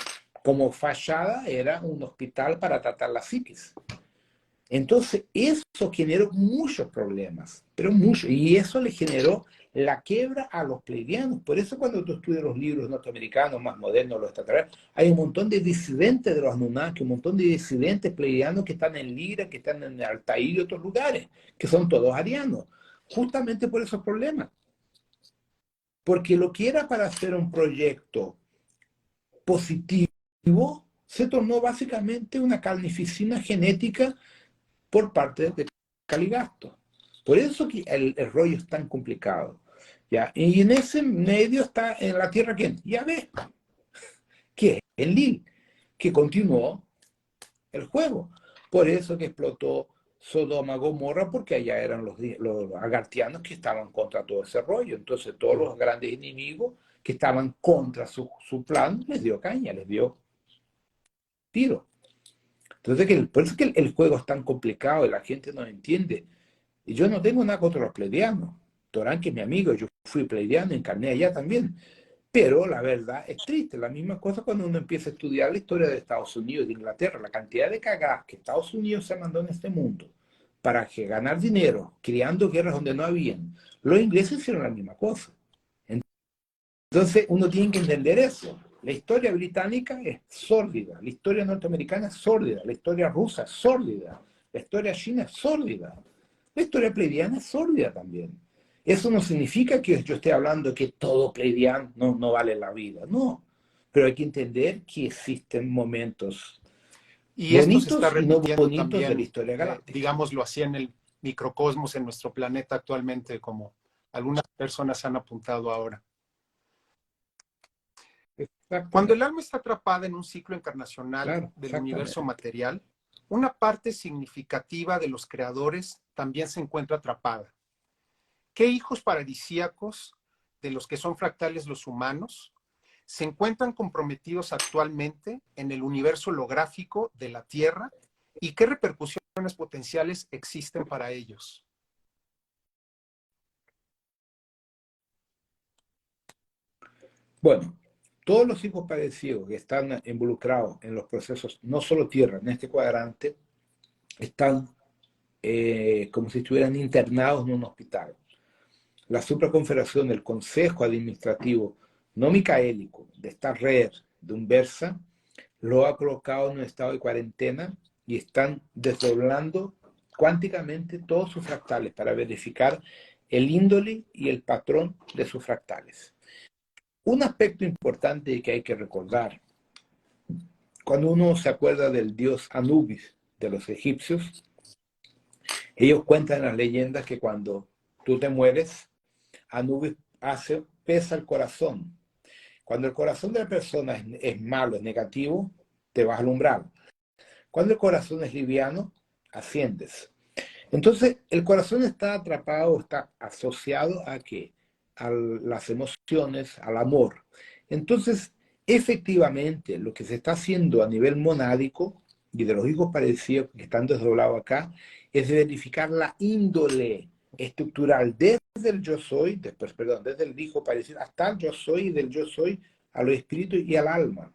[SPEAKER 3] Como fachada era un hospital para tratar la psiquis. Entonces, eso generó muchos problemas, pero muchos, y eso le generó la quiebra a los pleiadianos. Por eso cuando tú estudias los libros norteamericanos más modernos, los extraterrestres, hay un montón de disidentes de los Anunnaki, un montón de disidentes pleiadianos que están en Lira, que están en Altair y otros lugares, que son todos arianos, justamente por esos problemas. Porque lo que era para hacer un proyecto positivo se tornó básicamente una carnificina genética por parte de Caligasto. Por eso que el rollo es tan complicado. ¿Ya? Y en ese medio está en la Tierra, ¿quién? Yahvé, que es Enlil, que continuó el juego. Por eso que explotó Sodoma Gomorra, porque allá eran los agartianos que estaban contra todo ese rollo. Entonces todos los grandes enemigos que estaban contra su plan, les dio caña, les dio tiro. Entonces, por eso que el juego es tan complicado y la gente no entiende. Y yo no tengo nada contra los pleiadianos. Torán, que es mi amigo, yo fui pleiadiano, encarné allá también. Pero la verdad es triste. La misma cosa cuando uno empieza a estudiar la historia de Estados Unidos, de Inglaterra, la cantidad de cagadas que Estados Unidos se mandó en este mundo para ganar dinero, creando guerras donde no habían. Los ingleses hicieron la misma cosa. Entonces uno tiene que entender eso. La historia británica es sórdida, la historia norteamericana es sórdida, la historia rusa es sórdida, la historia china es sórdida, la historia pleiadiana es sórdida también. Eso no significa que yo esté hablando que todo pleiadiano no vale la vida, no. Pero hay que entender que existen momentos
[SPEAKER 2] Y esto se está
[SPEAKER 3] bonitos y no
[SPEAKER 2] repitiendo
[SPEAKER 3] bonitos de la
[SPEAKER 2] también,
[SPEAKER 3] historia galáctica.
[SPEAKER 2] digámoslo así, en el microcosmos, en nuestro planeta actualmente, como algunas personas han apuntado ahora. Cuando el alma está atrapada en un ciclo encarnacional
[SPEAKER 3] Claro,
[SPEAKER 2] del universo
[SPEAKER 3] exactamente.
[SPEAKER 2] material, una parte significativa de los creadores también se encuentra atrapada. ¿Qué hijos paradisíacos de los que son fractales los humanos se encuentran comprometidos actualmente en el universo holográfico de la Tierra y qué repercusiones potenciales existen para ellos?
[SPEAKER 3] Bueno, todos los hijos padecidos que están involucrados en los procesos, no solo tierra, en este cuadrante, están como si estuvieran internados en un hospital. La supraconfederación, el consejo administrativo no micaélico de esta red de Unversa, lo ha colocado en un estado de cuarentena y están desdoblando cuánticamente todos sus fractales para verificar el índole y el patrón de sus fractales. Un aspecto importante que hay que recordar, cuando uno se acuerda del dios Anubis de los egipcios, ellos cuentan en las leyendas que cuando tú te mueres, Anubis pesa el corazón. Cuando el corazón de la persona es malo, es negativo, te vas al umbral. Cuando el corazón es liviano, asciendes. Entonces, el corazón está atrapado, está asociado ¿a qué? A las emociones, al amor. Entonces, efectivamente, lo que se está haciendo a nivel monádico y de los hijos parecidos que están desdoblados acá, es verificar la índole estructural desde el yo soy, desde el hijo parecido hasta el yo soy y del yo soy a los espíritus y al alma.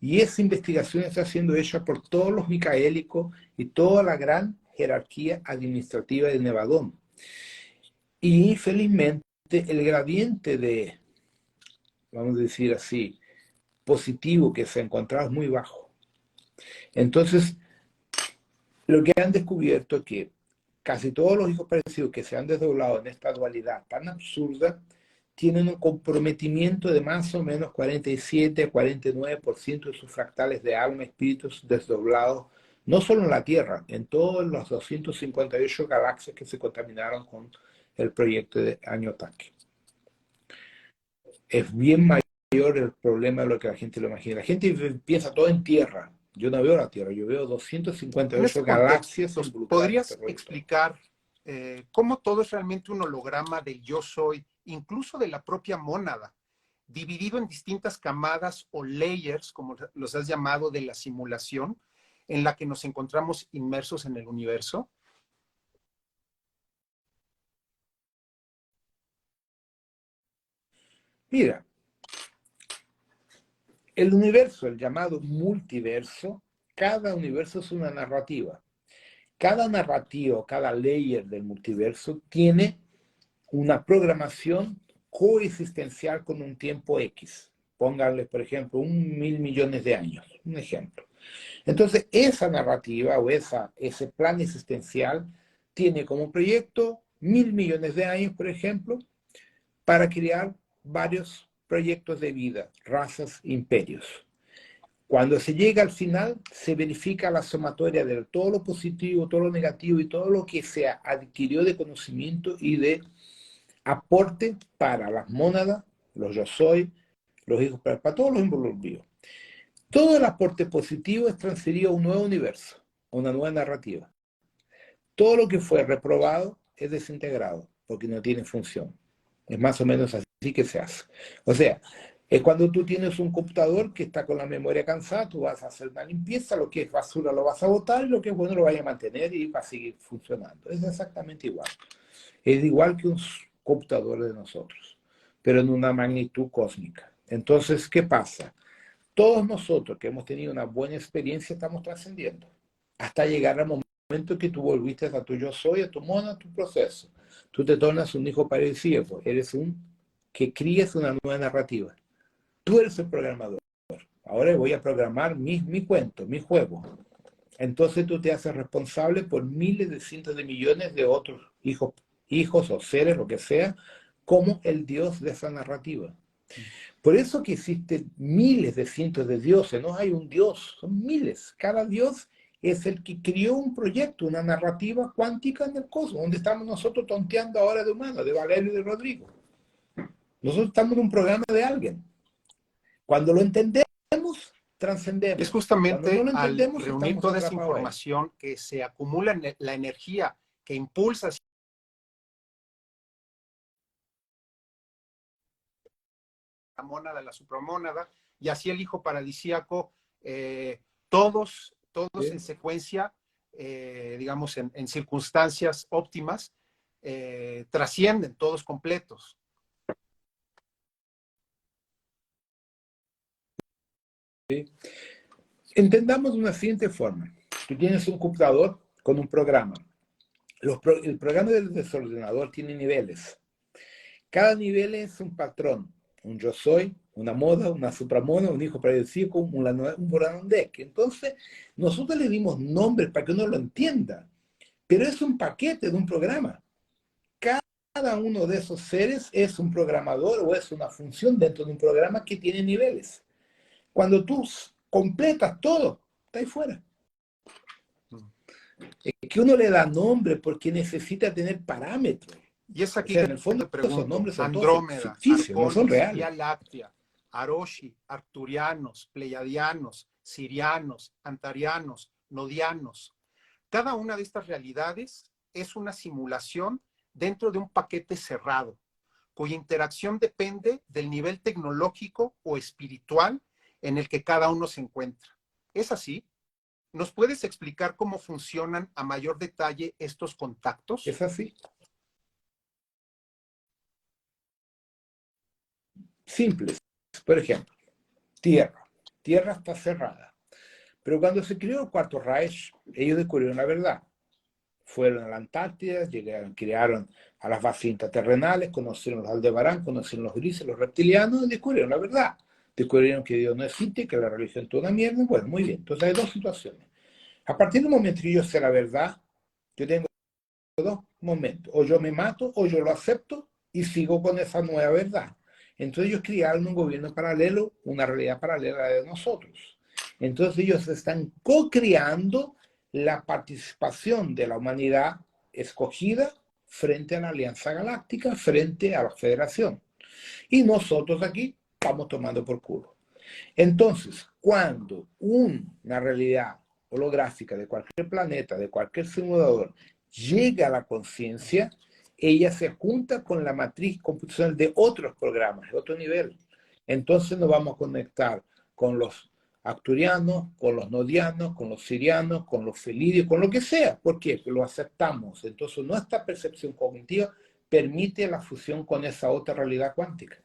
[SPEAKER 3] Y esa investigación está siendo hecha por todos los micaélicos y toda la gran jerarquía administrativa de Nevadón. Y felizmente el gradiente de, vamos a decir así, positivo que se ha encontrado es muy bajo. Entonces, lo que han descubierto es que casi todos los hijos parecidos que se han desdoblado en esta dualidad tan absurda tienen un comprometimiento de más o menos 47 a 49% de sus fractales de alma, espíritus desdoblados, no solo en la Tierra, en todas las 258 galaxias que se contaminaron con el proyecto de Añotaque. Es bien mayor el problema de lo que la gente lo imagina. La gente piensa todo en Tierra. Yo no veo la Tierra, yo veo 258 galaxias.
[SPEAKER 2] ¿Podrías explicar cómo todo es realmente un holograma del yo soy, incluso de la propia mónada, dividido en distintas camadas o layers, como los has llamado, de la simulación en la que nos encontramos inmersos en el universo?
[SPEAKER 3] Mira, el universo, el llamado multiverso, cada universo es una narrativa. Cada narrativa, cada layer del multiverso tiene una programación coexistencial con un tiempo X. Pónganle, por ejemplo, 1.000 millones de años, un ejemplo. Entonces, esa narrativa o ese plan existencial tiene como proyecto 1.000 millones de años, por ejemplo, para crear varios proyectos de vida, razas, imperios. Cuando se llega al final, se verifica la sumatoria de todo lo positivo, todo lo negativo y todo lo que se adquirió de conocimiento y de aporte para las mónadas, los yo soy, los hijos, para todos los involucrados. Todo el aporte positivo es transferido a un nuevo universo, a una nueva narrativa. Todo lo que fue reprobado es desintegrado, porque no tiene función. Es más o menos así que se hace. O sea, es cuando tú tienes un computador que está con la memoria cansada, tú vas a hacer una limpieza, lo que es basura lo vas a botar y lo que es bueno lo vas a mantener y va a seguir funcionando. Es exactamente igual. Es igual que un computador de nosotros, pero en una magnitud cósmica. Entonces, ¿qué pasa? Todos nosotros que hemos tenido una buena experiencia estamos trascendiendo hasta llegar al momento que tú volviste a tu yo soy, a tu mono, a tu proceso. Tú te tornas un hijo parecido, eres que crías una nueva narrativa. Tú eres el programador. Ahora voy a programar mi cuento, mi juego. Entonces tú te haces responsable por miles de cientos de millones de otros hijos o seres, lo que sea, como el dios de esa narrativa. Por eso que existen miles de cientos de dioses, no hay un dios, son miles. Cada dios es el que creó un proyecto, una narrativa cuántica en el cosmos, donde estamos nosotros tonteando ahora de humanos, de Valerio y de Rodrigo. Nosotros estamos en un programa de alguien. Cuando lo entendemos, trascendemos.
[SPEAKER 2] Es justamente
[SPEAKER 3] Cuando no lo
[SPEAKER 2] al
[SPEAKER 3] entendemos,
[SPEAKER 2] reunir
[SPEAKER 3] estamos
[SPEAKER 2] toda esa
[SPEAKER 3] atrapados ahí.
[SPEAKER 2] información que se acumula en la energía que impulsa la mónada, la supramónada, y así el hijo paradisíaco, todos
[SPEAKER 3] ¿Sí?
[SPEAKER 2] en secuencia, digamos, en circunstancias óptimas, trascienden, todos completos.
[SPEAKER 3] Entendamos de una siguiente forma. Tú tienes un computador con un programa. El programa del desordenador tiene niveles. Cada nivel es un patrón. Un yo soy, una moda, una supramoda, un hijo predecico, un Boranondec. Entonces, nosotros le dimos nombres para que uno lo entienda. Pero es un paquete de un programa. Cada uno de esos seres es un programador o es una función dentro de un programa que tiene niveles. Cuando tú completas todo, está ahí fuera. Es que uno le da nombre porque necesita tener parámetros.
[SPEAKER 2] Y es
[SPEAKER 3] O
[SPEAKER 2] aquí
[SPEAKER 3] sea,
[SPEAKER 2] que
[SPEAKER 3] en el fondo
[SPEAKER 2] te pregunto,
[SPEAKER 3] esos nombres son todos
[SPEAKER 2] Andrómeda,
[SPEAKER 3] ficticios, no son
[SPEAKER 2] Arcolis,
[SPEAKER 3] reales.
[SPEAKER 2] Vía Láctea, Aroshi, Arcturianos, Pleiadianos, Sirianos, Antarianos, Nodianos. Cada una de estas realidades es una simulación dentro de un paquete cerrado, cuya interacción depende del nivel tecnológico o espiritual en el que cada uno se encuentra. ¿Es así? ¿Nos puedes explicar cómo funcionan a mayor detalle estos contactos?
[SPEAKER 3] Es así. Simples. Por ejemplo, Tierra. Tierra está cerrada. Pero cuando se creó el Cuarto Reich, ellos descubrieron la verdad. Fueron a la Antártida, llegaron, crearon a las bases interterrenales, conocieron los Aldebarán, conocieron los grises, los reptilianos, y descubrieron la verdad. Descubrieron que Dios no existe, que la religión es toda una mierda. Bueno, muy bien. Entonces hay dos situaciones. A partir del momento que yo sé la verdad, yo tengo dos momentos. O yo me mato, o yo lo acepto y sigo con esa nueva verdad. Entonces ellos crearon un gobierno paralelo, una realidad paralela de nosotros. Entonces ellos están co-creando la participación de la humanidad escogida frente a la Alianza Galáctica, frente a la Federación. Y nosotros aquí estamos tomando por culo. Entonces, cuando una realidad holográfica de cualquier planeta, de cualquier simulador, llega a la conciencia, ella se junta con la matriz computacional de otros programas, de otro nivel. Entonces nos vamos a conectar con los arcturianos, con los nodianos, con los sirianos, con los felidios, con lo que sea. ¿Por qué? Porque lo aceptamos. Entonces nuestra percepción cognitiva permite la fusión con esa otra realidad cuántica.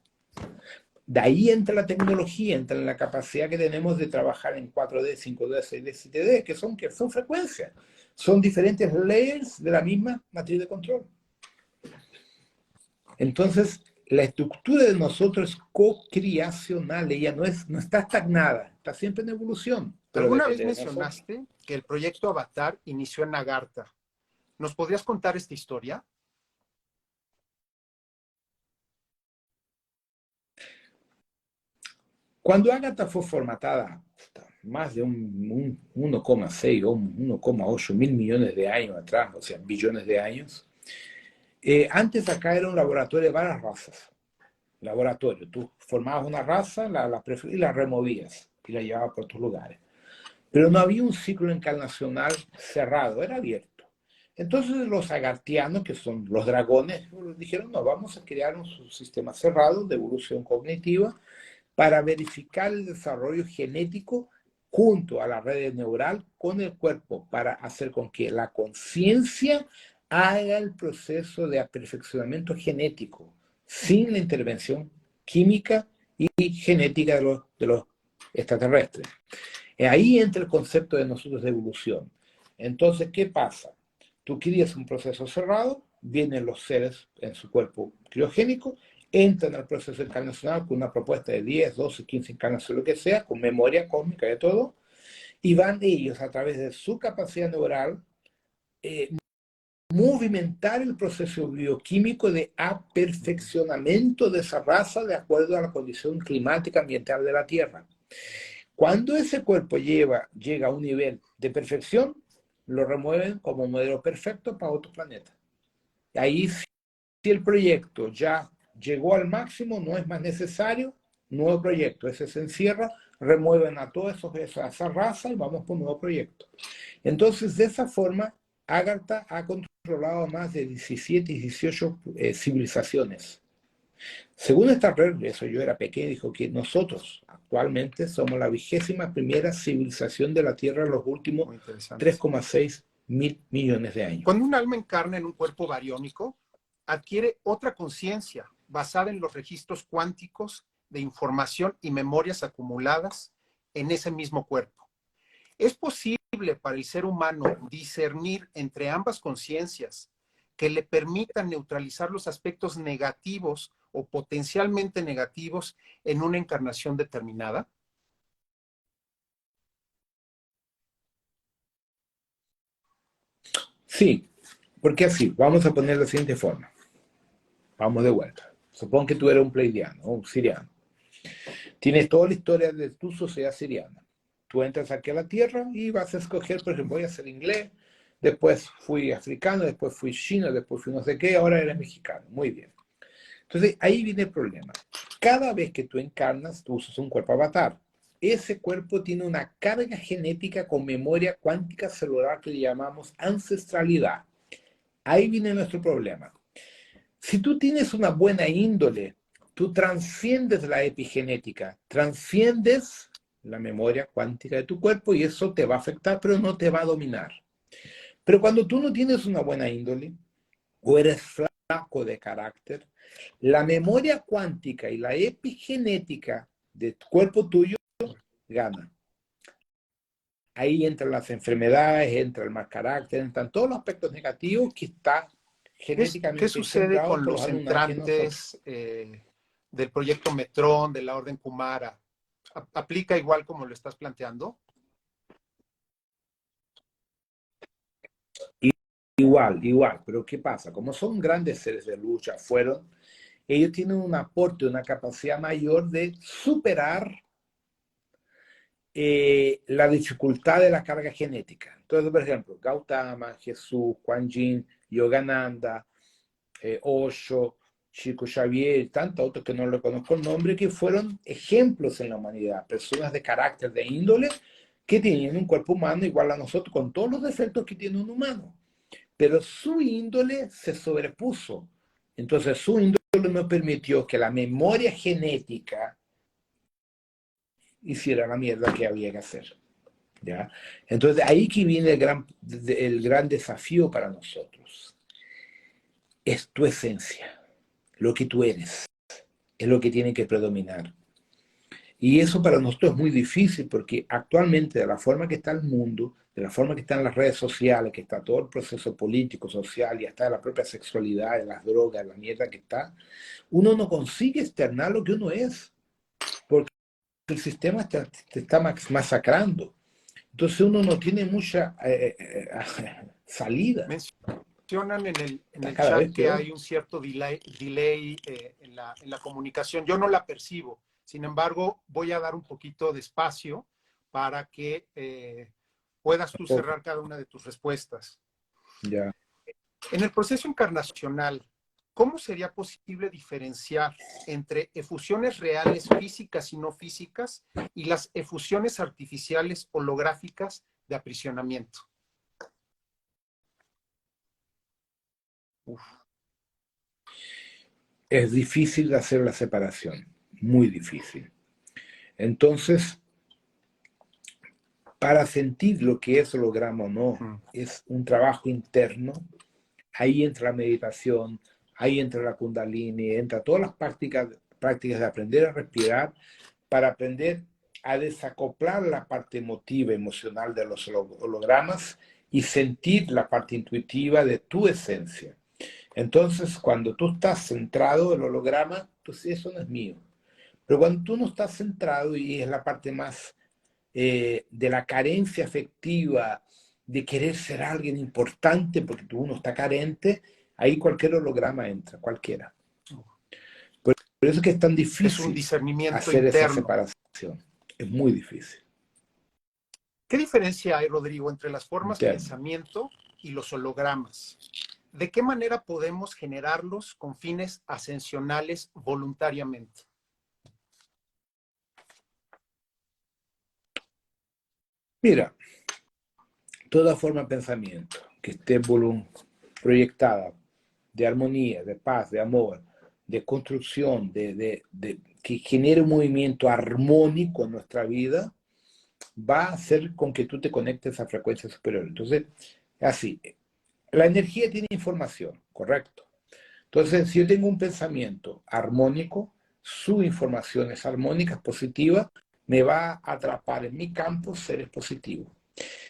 [SPEAKER 3] De ahí entra la tecnología, entra la capacidad que tenemos de trabajar en 4D, 5D, 6D, 7D, que son frecuencias. Son diferentes layers de la misma matriz de control. Entonces, la estructura de nosotros es co-creacional, ella no está estagnada, está siempre en evolución. Pero
[SPEAKER 2] Alguna vez
[SPEAKER 3] depende de nosotros.
[SPEAKER 2] mencionaste que el proyecto Avatar inició en Agartha. ¿Nos podrías contar esta historia?
[SPEAKER 3] Cuando Agatha fue formatada, más de un 1,6 o 1,8 mil millones de años atrás, o sea, billones de años, antes acá era un laboratorio de varias razas. Laboratorio, tú formabas una raza, y la removías y la llevabas por otros lugares. Pero no había un ciclo encarnacional cerrado, era abierto. Entonces los agartianos, que son los dragones, dijeron, no, vamos a crear un sistema cerrado de evolución cognitiva para verificar el desarrollo genético junto a la red neural con el cuerpo, para hacer con que la conciencia haga el proceso de perfeccionamiento genético sin la intervención química y genética de los extraterrestres. Ahí entra el concepto de nosotros de evolución. Entonces, ¿qué pasa? Tú querías un proceso cerrado, vienen los seres en su cuerpo criogénico, entran al proceso encarnacional con una propuesta de 10, 12, 15 encarnaciones, lo que sea, con memoria cósmica de todo, y van ellos a través de su capacidad neural movimentar el proceso bioquímico de aperfeccionamiento de esa raza de acuerdo a la condición climática ambiental de la Tierra. Cuando ese cuerpo llega a un nivel de perfección, lo remueven como modelo perfecto para otro planeta. Ahí, si el proyecto ya llegó al máximo, no es más necesario, nuevo proyecto. Ese se encierra, remueven a toda esa raza y vamos por un nuevo proyecto. Entonces, de esa forma, Agartha ha controlado más de 17, 18 civilizaciones. Según esta red, eso yo era pequeño, dijo que nosotros actualmente somos la 21ª civilización de la Tierra en los últimos 3,6 mil millones de años.
[SPEAKER 2] Cuando un alma encarna en un cuerpo bariónico, adquiere otra conciencia basada en los registros cuánticos de información y memorias acumuladas en ese mismo cuerpo. ¿Es posible para el ser humano discernir entre ambas conciencias que le permitan neutralizar los aspectos negativos o potencialmente negativos en una encarnación determinada?
[SPEAKER 3] Sí, porque así, vamos a poner la siguiente forma. Vamos de vuelta. Supón que tú eres un pleiadiano o un siriano. Tienes toda la historia de tu sociedad siriana. Tú entras aquí a la Tierra y vas a escoger, por ejemplo, voy a ser inglés, después fui africano, después fui chino, después fui no sé qué, ahora eres mexicano. Muy bien. Entonces, ahí viene el problema. Cada vez que tú encarnas, tú usas un cuerpo avatar. Ese cuerpo tiene una carga genética con memoria cuántica celular que le llamamos ancestralidad. Ahí viene nuestro problema. Si tú tienes una buena índole, tú transciendes la epigenética, transciendes la memoria cuántica de tu cuerpo y eso te va a afectar, pero no te va a dominar. Pero cuando tú no tienes una buena índole o eres flaco de carácter, la memoria cuántica y la epigenética del cuerpo tuyo gana. Ahí entran las enfermedades, entra el mal carácter, entran todos los aspectos negativos que está
[SPEAKER 2] ¿Qué
[SPEAKER 3] genéticamente
[SPEAKER 2] sucede
[SPEAKER 3] sembrado
[SPEAKER 2] con
[SPEAKER 3] por los
[SPEAKER 2] los
[SPEAKER 3] Anunnaki nosotros.
[SPEAKER 2] entrantes del proyecto Metrón, de la Orden Kumara? ¿Aplica igual como lo estás planteando?
[SPEAKER 3] Igual, pero ¿qué pasa? Como son grandes seres de lucha, ellos tienen un aporte, una capacidad mayor de superar la dificultad de la carga genética. Entonces, por ejemplo, Gautama, Jesús, Kuan Yin, Yogananda, Osho, Chico Xavier y tantos otros que no le conozco el nombre, que fueron ejemplos en la humanidad, personas de carácter, de índole, que tenían un cuerpo humano igual a nosotros, con todos los defectos que tiene un humano. Pero su índole se sobrepuso. Entonces su índole no permitió que la memoria genética hiciera la mierda que había que hacer. ¿Ya? Entonces ahí que viene el gran desafío para nosotros. Es tu esencia, lo que tú eres, es lo que tiene que predominar. Y eso para nosotros es muy difícil porque actualmente de la forma que está el mundo, de la forma que están las redes sociales, que está todo el proceso político, social y hasta la propia sexualidad, de las drogas, la mierda que está, uno no consigue externar lo que uno es porque el sistema te está masacrando. Entonces uno no tiene mucha salida.
[SPEAKER 2] Mencionan en
[SPEAKER 3] Está
[SPEAKER 2] el
[SPEAKER 3] cada
[SPEAKER 2] chat
[SPEAKER 3] vez
[SPEAKER 2] que
[SPEAKER 3] peor.
[SPEAKER 2] hay un cierto delay en la comunicación. Yo no la percibo. Sin embargo, voy a dar un poquito de espacio para que puedas tú cerrar cada una de tus respuestas.
[SPEAKER 3] Ya.
[SPEAKER 2] En el proceso encarnacional, ¿cómo sería posible diferenciar entre efusiones reales físicas y no físicas y las efusiones artificiales holográficas de aprisionamiento?
[SPEAKER 3] Uf. Es difícil hacer la separación, muy difícil. Entonces, para sentir lo que es holograma o no, es un trabajo interno. Ahí entra la meditación, ahí entra la kundalini, entra todas las prácticas de aprender a respirar para aprender a desacoplar la parte emotiva, emocional de los hologramas y sentir la parte intuitiva de tu esencia. Entonces, cuando tú estás centrado en el holograma, pues eso no es mío. Pero cuando tú no estás centrado y es la parte más de la carencia afectiva, de querer ser alguien importante porque uno está carente, ahí cualquier holograma entra, cualquiera. Por eso es que es tan
[SPEAKER 2] Es un
[SPEAKER 3] difícil
[SPEAKER 2] discernimiento
[SPEAKER 3] hacer esa
[SPEAKER 2] interno.
[SPEAKER 3] separación. Es muy difícil.
[SPEAKER 2] ¿Qué diferencia hay, Rodrigo, entre las formas de
[SPEAKER 3] Interno.
[SPEAKER 2] pensamiento y los hologramas? ¿De qué manera podemos generarlos con fines ascensionales voluntariamente?
[SPEAKER 3] Mira, toda forma de pensamiento que esté proyectada de armonía, de paz, de amor, de construcción, que genere un movimiento armónico en nuestra vida, va a hacer con que tú te conectes a frecuencias superiores. Entonces, así, la energía tiene información, correcto. Entonces, si yo tengo un pensamiento armónico, su información es armónica, es positiva, me va a atrapar en mi campo seres positivos.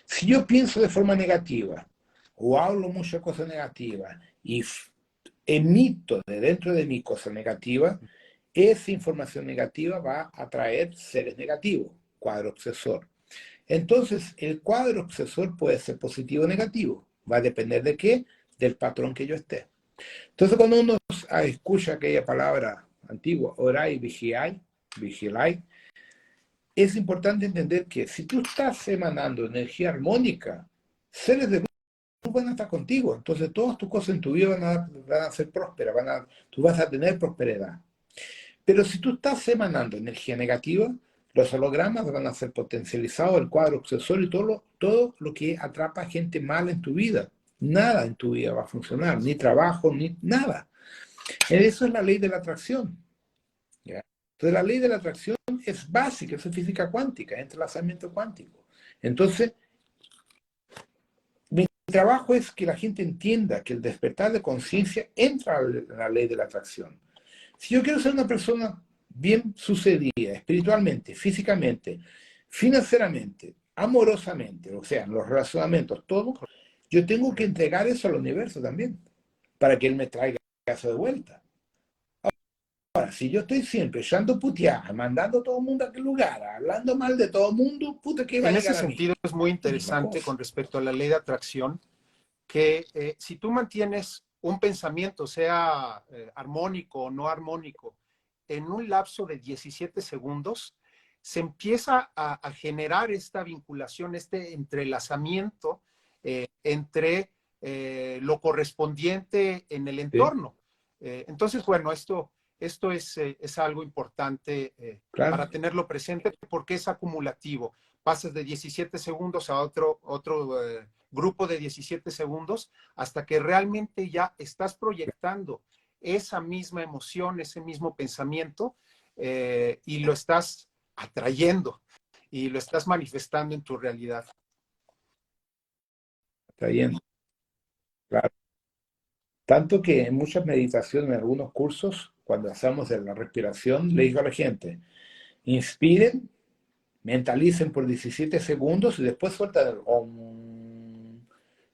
[SPEAKER 3] Si yo pienso de forma negativa o hablo muchas cosas negativas y emito de dentro de mí cosas negativas, esa información negativa va a atraer seres negativos, cuadro obsesor. Entonces, el cuadro obsesor puede ser positivo o negativo. Va a depender de qué, del patrón que yo esté. Entonces, cuando uno escucha aquella palabra antigua, orai, vigilai, es importante entender que si tú estás emanando energía armónica, seres de luz van a estar contigo. Entonces, todas tus cosas en tu vida van a ser prósperas, tú vas a tener prosperidad. Pero si tú estás emanando energía negativa, los hologramas van a ser potencializados, el cuadro obsesor y todo lo que atrapa a gente mala en tu vida. Nada en tu vida va a funcionar, ni trabajo, ni nada. Eso es la ley de la atracción. ¿Ya? Entonces la ley de la atracción es básica, es física cuántica, es entrelazamiento cuántico. Entonces, mi trabajo es que la gente entienda que el despertar de conciencia entra en la ley de la atracción. Si yo quiero ser una persona bien sucedida, espiritualmente, físicamente, financieramente, amorosamente, o sea, en los relacionamientos, todo, yo tengo que entregar eso al universo también, para que él me traiga eso de vuelta. Ahora, si yo estoy siempre echando puteadas, mandando a todo el mundo a aquel lugar, hablando mal de todo el mundo, puta, ¿qué va a
[SPEAKER 2] En ese
[SPEAKER 3] llegar a mí?
[SPEAKER 2] sentido es muy
[SPEAKER 3] Misma
[SPEAKER 2] interesante
[SPEAKER 3] cosa.
[SPEAKER 2] con respecto a la ley de atracción, que si tú mantienes un pensamiento, sea armónico o no armónico, en un lapso de 17 segundos, se empieza a generar esta vinculación, este entrelazamiento entre lo correspondiente en el
[SPEAKER 3] ¿Sí?
[SPEAKER 2] entorno. Entonces, bueno, esto es algo importante
[SPEAKER 3] Claro.
[SPEAKER 2] para tenerlo presente porque es acumulativo. Pasas de 17 segundos a otro grupo de 17 segundos hasta que realmente ya estás proyectando esa misma emoción, ese mismo pensamiento y lo estás atrayendo y lo estás manifestando en tu realidad.
[SPEAKER 3] Está bien. Claro. Tanto que en muchas meditaciones, en algunos cursos, cuando hacemos de la respiración, le digo a la gente, inspiren, mentalicen por 17 segundos y después sueltan el om.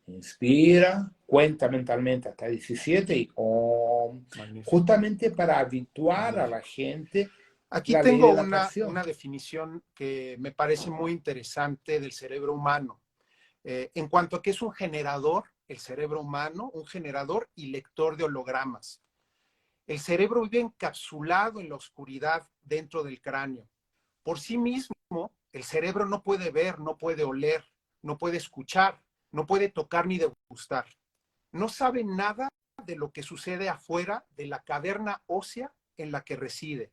[SPEAKER 3] Inspira, cuenta mentalmente hasta 17 y om.
[SPEAKER 2] Magnífico.
[SPEAKER 3] Justamente para habituar a
[SPEAKER 2] Magnífico.
[SPEAKER 3] la gente
[SPEAKER 2] Aquí
[SPEAKER 3] la ley
[SPEAKER 2] tengo
[SPEAKER 3] de la atracción.
[SPEAKER 2] una definición que me parece muy interesante del cerebro humano. En cuanto a que es un generador, el cerebro humano, un generador y lector de hologramas. El cerebro vive encapsulado en la oscuridad dentro del cráneo. Por sí mismo, el cerebro no puede ver, no puede oler, no puede escuchar, no puede tocar ni degustar. No sabe nada de lo que sucede afuera de la caverna ósea en la que reside,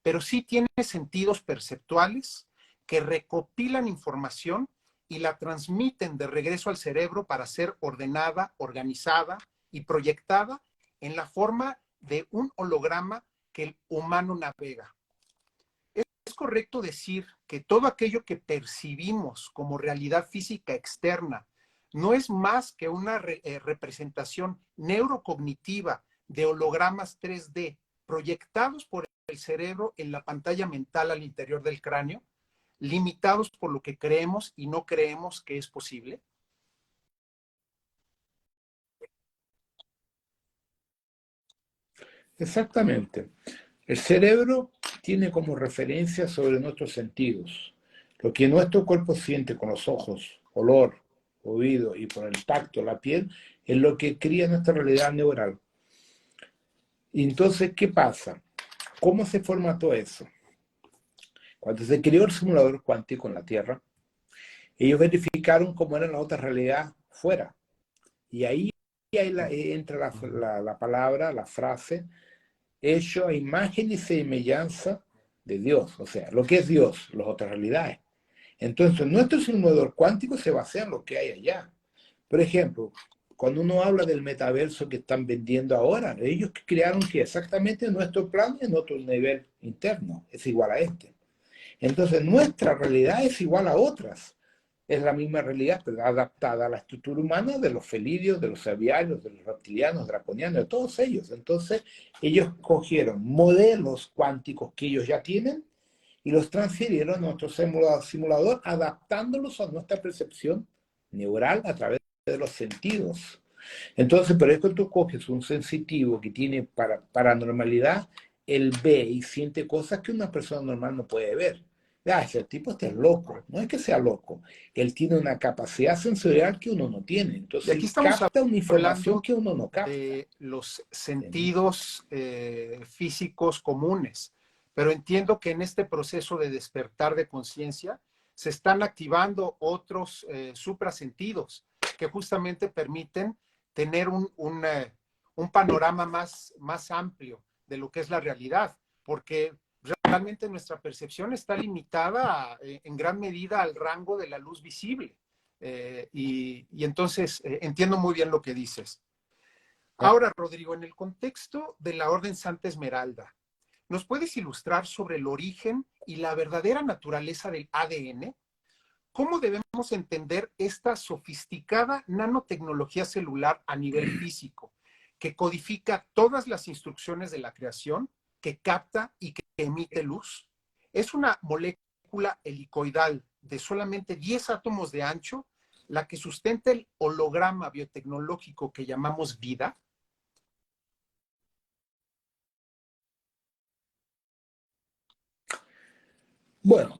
[SPEAKER 2] pero sí tiene sentidos perceptuales que recopilan información y la transmiten de regreso al cerebro para ser ordenada, organizada y proyectada en la forma de un holograma que el humano navega. Es correcto decir que todo aquello que percibimos como realidad física externa no es más que una representación neurocognitiva de hologramas 3D proyectados por el cerebro en la pantalla mental al interior del cráneo, limitados por lo que creemos y no creemos que es posible.
[SPEAKER 3] Exactamente. El cerebro tiene como referencia sobre nuestros sentidos. Lo que nuestro cuerpo siente con los ojos, olor, oído y por el tacto, la piel, es lo que cría nuestra realidad neural. Y entonces, ¿qué pasa? ¿Cómo se forma todo eso? Cuando se creó el simulador cuántico en la Tierra, ellos verificaron cómo era la otra realidad fuera. Y ahí entra la palabra, la frase, hecho a imagen y semejanza de Dios. O sea, lo que es Dios, las otras realidades. Entonces, nuestro simulador cuántico se basa en lo que hay allá. Por ejemplo, cuando uno habla del metaverso que están vendiendo ahora, ellos crearon que exactamente nuestro plan en otro nivel interno es igual a este. Entonces, nuestra realidad es igual a otras. Es la misma realidad, pero adaptada a la estructura humana de los felidios, de los aviarios, de los reptilianos, draconianos, de todos ellos. Entonces, ellos cogieron modelos cuánticos que ellos ya tienen y los transfirieron a nuestro simulador, adaptándolos a nuestra percepción neural a través de los sentidos. Entonces, por eso tú coges un sensitivo que tiene paranormalidad, él ve y siente cosas que una persona normal no puede ver. Ah, ese tipo está loco. No es que sea loco. Él tiene una capacidad sensorial que uno no tiene.
[SPEAKER 2] Y
[SPEAKER 3] Entonces,
[SPEAKER 2] aquí
[SPEAKER 3] él
[SPEAKER 2] estamos
[SPEAKER 3] capta una información
[SPEAKER 2] hablando
[SPEAKER 3] que uno no capta.
[SPEAKER 2] de los
[SPEAKER 3] ¿Entiendes?
[SPEAKER 2] sentidos físicos comunes, pero entiendo que en este proceso de despertar de conciencia se están activando otros suprasentidos que justamente permiten tener un panorama más amplio de lo que es la realidad, porque realmente nuestra percepción está limitada en gran medida al rango de la luz visible. Y entonces entiendo muy bien lo que dices. Ahora, Rodrigo, en el contexto de la Orden Santa Esmeralda, ¿nos puedes ilustrar sobre el origen y la verdadera naturaleza del ADN? ¿Cómo debemos entender esta sofisticada nanotecnología celular a nivel físico, que codifica todas las instrucciones de la creación, que capta y que emite luz? Es una molécula helicoidal de solamente 10 átomos de ancho, la que sustenta el holograma biotecnológico que llamamos vida.
[SPEAKER 3] Bueno,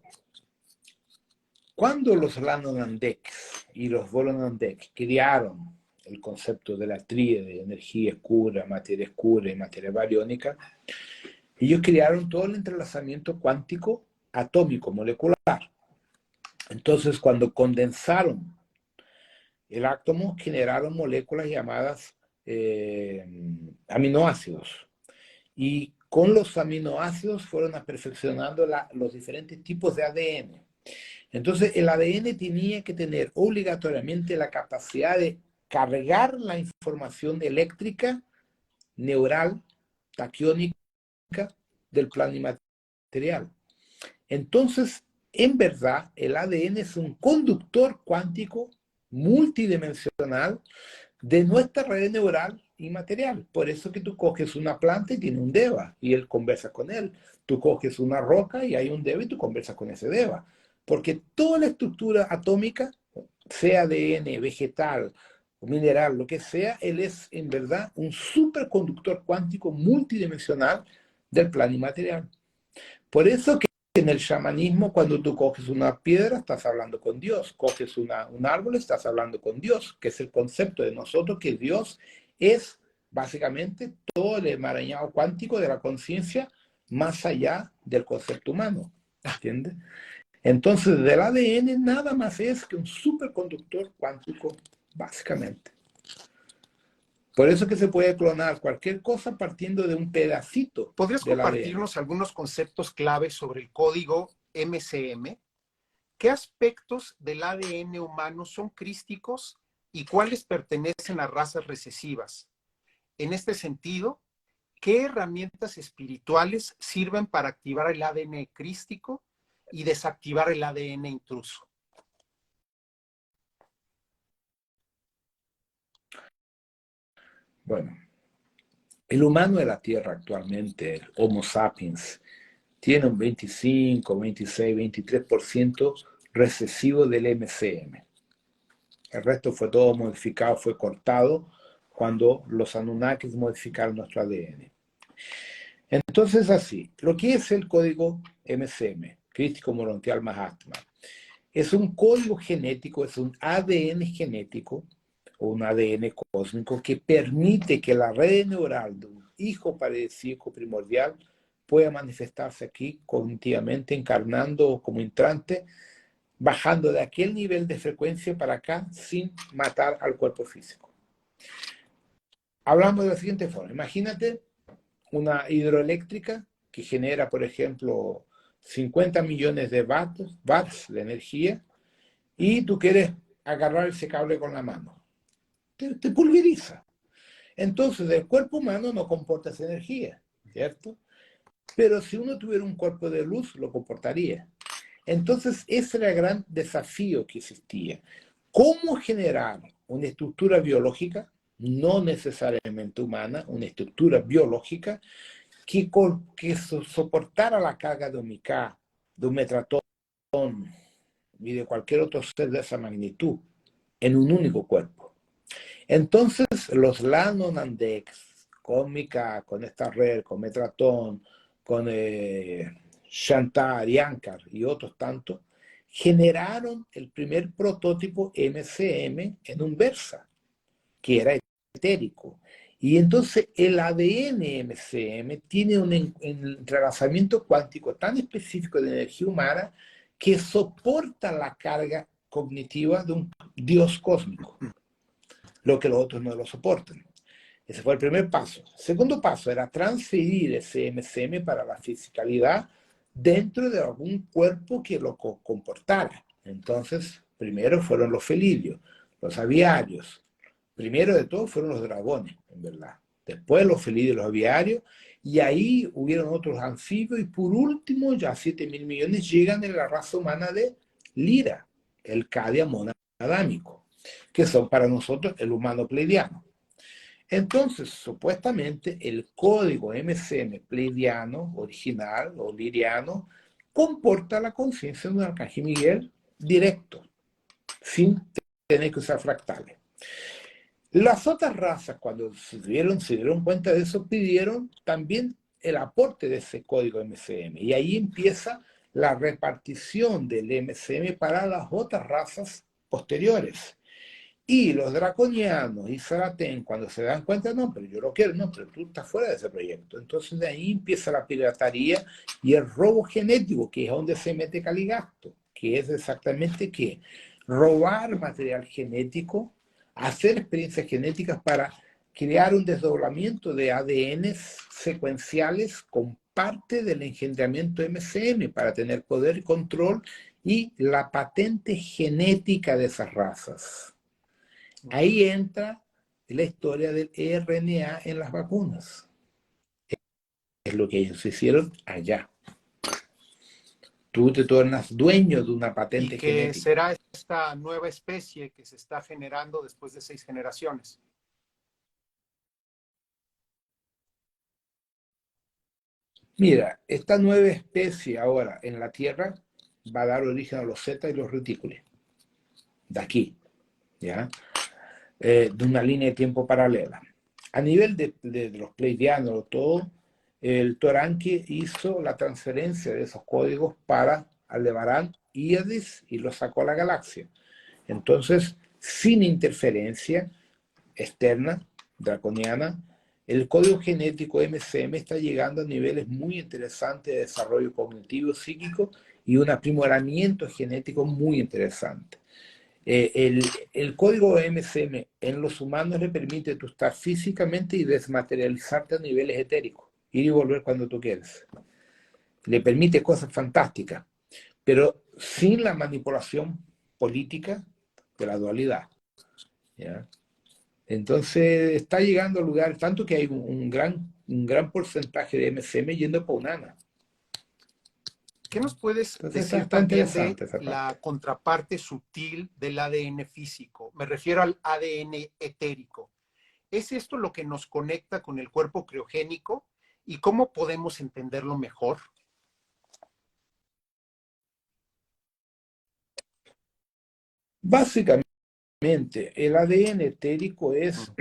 [SPEAKER 3] cuando los Lanonandeks y los Bolonandeks crearon el concepto de la tríade de energía oscura y materia bariónica, ellos crearon todo el entrelazamiento cuántico atómico molecular. Entonces, cuando condensaron el átomo, generaron moléculas llamadas aminoácidos. Y con los aminoácidos fueron perfeccionando los diferentes tipos de ADN. Entonces, el ADN tenía que tener obligatoriamente la capacidad de cargar la información eléctrica, neural, taquiónica del plano inmaterial. Entonces, en verdad, el ADN es un conductor cuántico multidimensional de nuestra red neural inmaterial. Por eso que tú coges una planta y tiene un deva y él conversa con él. Tú coges una roca y hay un deva y tú conversas con ese deva. Porque toda la estructura atómica, sea ADN, vegetal o mineral, lo que sea, él es en verdad un superconductor cuántico multidimensional del plano inmaterial. Por eso que en el chamanismo, cuando tú coges una piedra, estás hablando con Dios. Coges un árbol, estás hablando con Dios, que es el concepto de nosotros, que Dios es básicamente todo el emaranhado cuántico de la conciencia más allá del concepto humano. ¿Entiendes? Entonces, del ADN nada más es que un superconductor cuántico, básicamente. Por eso que se puede clonar cualquier cosa partiendo de un pedacito
[SPEAKER 2] ¿Podrías
[SPEAKER 3] del ADN.
[SPEAKER 2] compartirnos algunos conceptos claves sobre el código MCM? ¿Qué aspectos del ADN humano son crísticos y cuáles pertenecen a razas recesivas? En este sentido, ¿qué herramientas espirituales sirven para activar el ADN crístico y desactivar el ADN intruso?
[SPEAKER 3] Bueno, el humano de la Tierra actualmente, el Homo sapiens, tiene un 25, 26, 23% recesivo del MCM. El resto fue todo modificado, fue cortado cuando los Anunnakis modificaron nuestro ADN. Entonces, así, lo que es el código MCM, Crístico Morontial Mahatma, es un código genético, es un ADN genético, o un ADN cósmico, que permite que la red neural de un hijo paradisíaco primordial pueda manifestarse aquí cognitivamente, encarnando como entrante, bajando de aquel nivel de frecuencia para acá sin matar al cuerpo físico. Hablamos de la siguiente forma. Imagínate una hidroeléctrica que genera, por ejemplo, 50 millones de watts de energía y tú quieres agarrar ese cable con la mano. Te pulveriza. Entonces, el cuerpo humano no comporta esa energía, ¿cierto? Pero si uno tuviera un cuerpo de luz, lo comportaría. Entonces, ese era el gran desafío que existía. ¿Cómo generar una estructura biológica, no necesariamente humana, una estructura biológica que soportara la carga de Omicá, de un metratón y de cualquier otro ser de esa magnitud en un único cuerpo. Entonces, los Lanonandex, con Mika, con esta red, con Metratón, con Shantar, Yankar y otros tantos, generaron el primer prototipo MCM en un Versa, que era etérico. Y entonces el ADN MCM tiene un entrelazamiento cuántico tan específico de energía humana que soporta la carga cognitiva de un Dios cósmico, lo que los otros no lo soportan. Ese fue el primer paso. El segundo paso era transferir ese MCM para la fisicalidad dentro de algún cuerpo que lo comportara. Entonces, primero fueron los felinios, los aviarios. Primero de todo fueron los dragones, en verdad. Después los felinios y los aviarios. Y ahí hubieron otros anfibios. Y por último, ya 7.000 millones llegan en la raza humana de Lira, el Cadia monoadámico, que son para nosotros el humano pleidiano. Entonces, supuestamente, el código MCM pleidiano, original o liriano, comporta la conciencia de un arcángel Miguel directo, sin tener que usar fractales. Las otras razas, cuando se dieron cuenta de eso, pidieron también el aporte de ese código MCM. Y ahí empieza la repartición del MCM para las otras razas posteriores. Y los draconianos y Zaratén, cuando se dan cuenta, no, pero yo lo quiero, no, pero tú estás fuera de ese proyecto. Entonces de ahí empieza la piratería y el robo genético, que es donde se mete Caligasto, que es exactamente que robar material genético, hacer experiencias genéticas para crear un desdoblamiento de ADNs secuenciales con parte del engendramiento MCM para tener poder y control y la patente genética de esas razas. Ahí entra la historia del RNA en las vacunas. Es lo que ellos hicieron allá. Tú te tornas dueño de una patente
[SPEAKER 2] ¿Y qué
[SPEAKER 3] genética.
[SPEAKER 2] será esta nueva especie que se está generando después de 6 generaciones?
[SPEAKER 3] Mira, esta nueva especie ahora en la Tierra va a dar origen a los zetas y los retículos. De aquí, ¿ya? De una línea de tiempo paralela. A nivel de los pleidianos, todo, el Toranque hizo la transferencia de esos códigos para Aldebarán, Íadis y lo sacó a la galaxia. Entonces, sin interferencia externa, draconiana, el código genético MCM está llegando a niveles muy interesantes de desarrollo cognitivo, psíquico y un aprimoramiento genético muy interesante. El código MCM en los humanos le permite tú estar físicamente y desmaterializarte a niveles etéricos, ir y volver cuando tú quieres. Le permite cosas fantásticas, pero sin la manipulación política de la dualidad, ¿ya? Entonces está llegando a lugares, tanto que hay un gran porcentaje de MCM yendo por Unana.
[SPEAKER 2] ¿Qué nos puedes
[SPEAKER 3] Entonces
[SPEAKER 2] decir
[SPEAKER 3] está
[SPEAKER 2] también de
[SPEAKER 3] interesante esa parte.
[SPEAKER 2] la contraparte sutil del ADN físico? Me refiero al ADN etérico. ¿Es esto lo que nos conecta con el cuerpo criogénico? ¿Y cómo podemos entenderlo mejor?
[SPEAKER 3] Básicamente, el ADN etérico es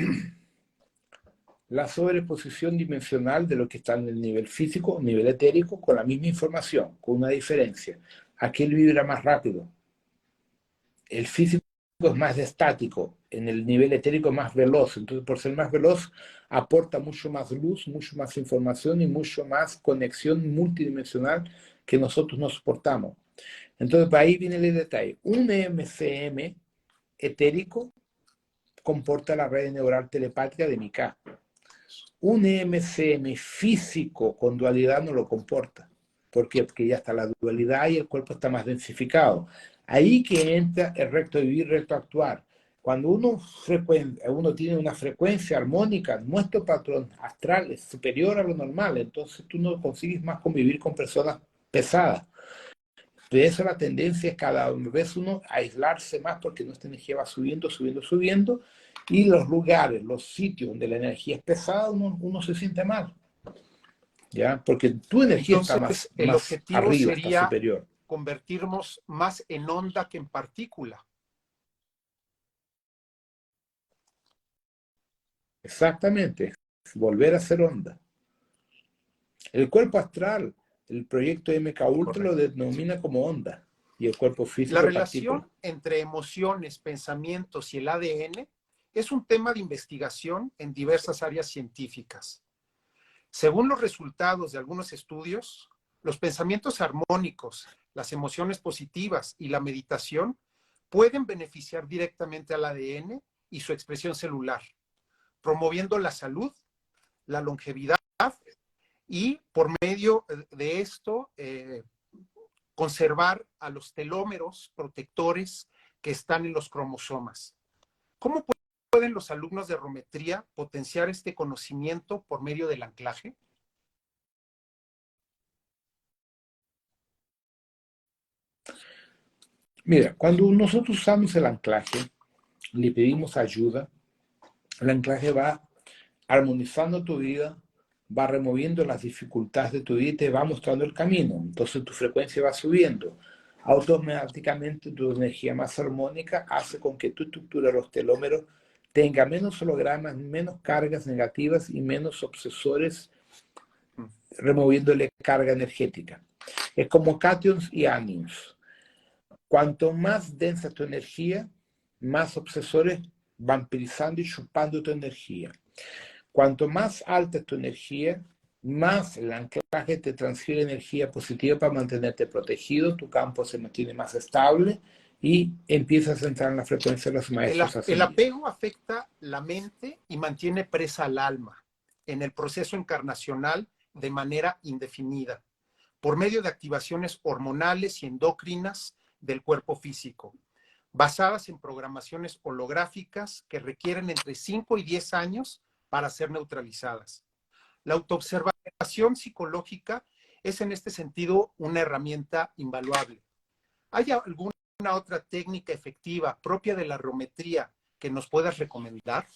[SPEAKER 3] la sobreposición dimensional de lo que está en el nivel físico, nivel etérico, con la misma información, con una diferencia. Aquel vibra más rápido. El físico es más estático, en el nivel etérico más veloz. Entonces, por ser más veloz, aporta mucho más luz, mucho más información y mucho más conexión multidimensional que nosotros no soportamos. Entonces, ahí viene el detalle. Un MCM etérico comporta la red neural telepática de Mika. Un MCM físico con dualidad no lo comporta. ¿Por qué? Porque ya está la dualidad y el cuerpo está más densificado. Ahí que entra el recto vivir, recto actuar. Cuando uno tiene una frecuencia armónica, nuestro patrón astral es superior a lo normal, entonces tú no consigues más convivir con personas pesadas. De eso la tendencia es cada vez uno a aislarse más porque nuestra energía va subiendo, subiendo, subiendo, y los lugares, los sitios donde la energía es pesada, uno se siente mal. ¿ya? Porque tu energía está
[SPEAKER 2] Entonces, el
[SPEAKER 3] más
[SPEAKER 2] objetivo
[SPEAKER 3] arriba, está
[SPEAKER 2] sería
[SPEAKER 3] superior.
[SPEAKER 2] convertirnos más en onda que en partícula.
[SPEAKER 3] Exactamente, volver a ser onda. El cuerpo astral, el proyecto MK Ultra lo
[SPEAKER 2] Correcto.
[SPEAKER 3] denomina como onda y el cuerpo
[SPEAKER 2] La
[SPEAKER 3] físico partícula.
[SPEAKER 2] relación entre emociones, pensamientos y el ADN es un tema de investigación en diversas áreas científicas. Según los resultados de algunos estudios, los pensamientos armónicos, las emociones positivas y la meditación pueden beneficiar directamente al ADN y su expresión celular, promoviendo la salud, la longevidad y por medio de esto conservar a los telómeros protectores que están en los cromosomas. ¿Cómo pueden los alumnos de arometría potenciar este conocimiento por medio del anclaje?
[SPEAKER 3] Mira, cuando nosotros usamos el anclaje, le pedimos ayuda, el anclaje va armonizando tu vida, va removiendo las dificultades de tu vida y te va mostrando el camino. Entonces tu frecuencia va subiendo. Automáticamente tu energía más armónica hace con que tu estructura, los telómeros, tenga menos hologramas, menos cargas negativas y menos obsesores removiéndole carga energética. Es como cations y anions. Cuanto más densa tu energía, más obsesores vampirizando y chupando tu energía. Cuanto más alta es tu energía, más el anclaje te transfiere energía positiva para mantenerte protegido, tu campo se mantiene más estable y empiezas a entrar en la frecuencia de los maestros
[SPEAKER 2] El
[SPEAKER 3] ascendidos.
[SPEAKER 2] apego afecta la mente y mantiene presa al alma en el proceso encarnacional de manera indefinida, por medio de activaciones hormonales y endocrinas del cuerpo físico, basadas en programaciones holográficas que requieren entre 5 y 10 años para ser neutralizadas. La autoobservación psicológica es en este sentido una herramienta invaluable. ¿Hay alguna otra técnica efectiva propia de la arometría que nos puedas recomendar?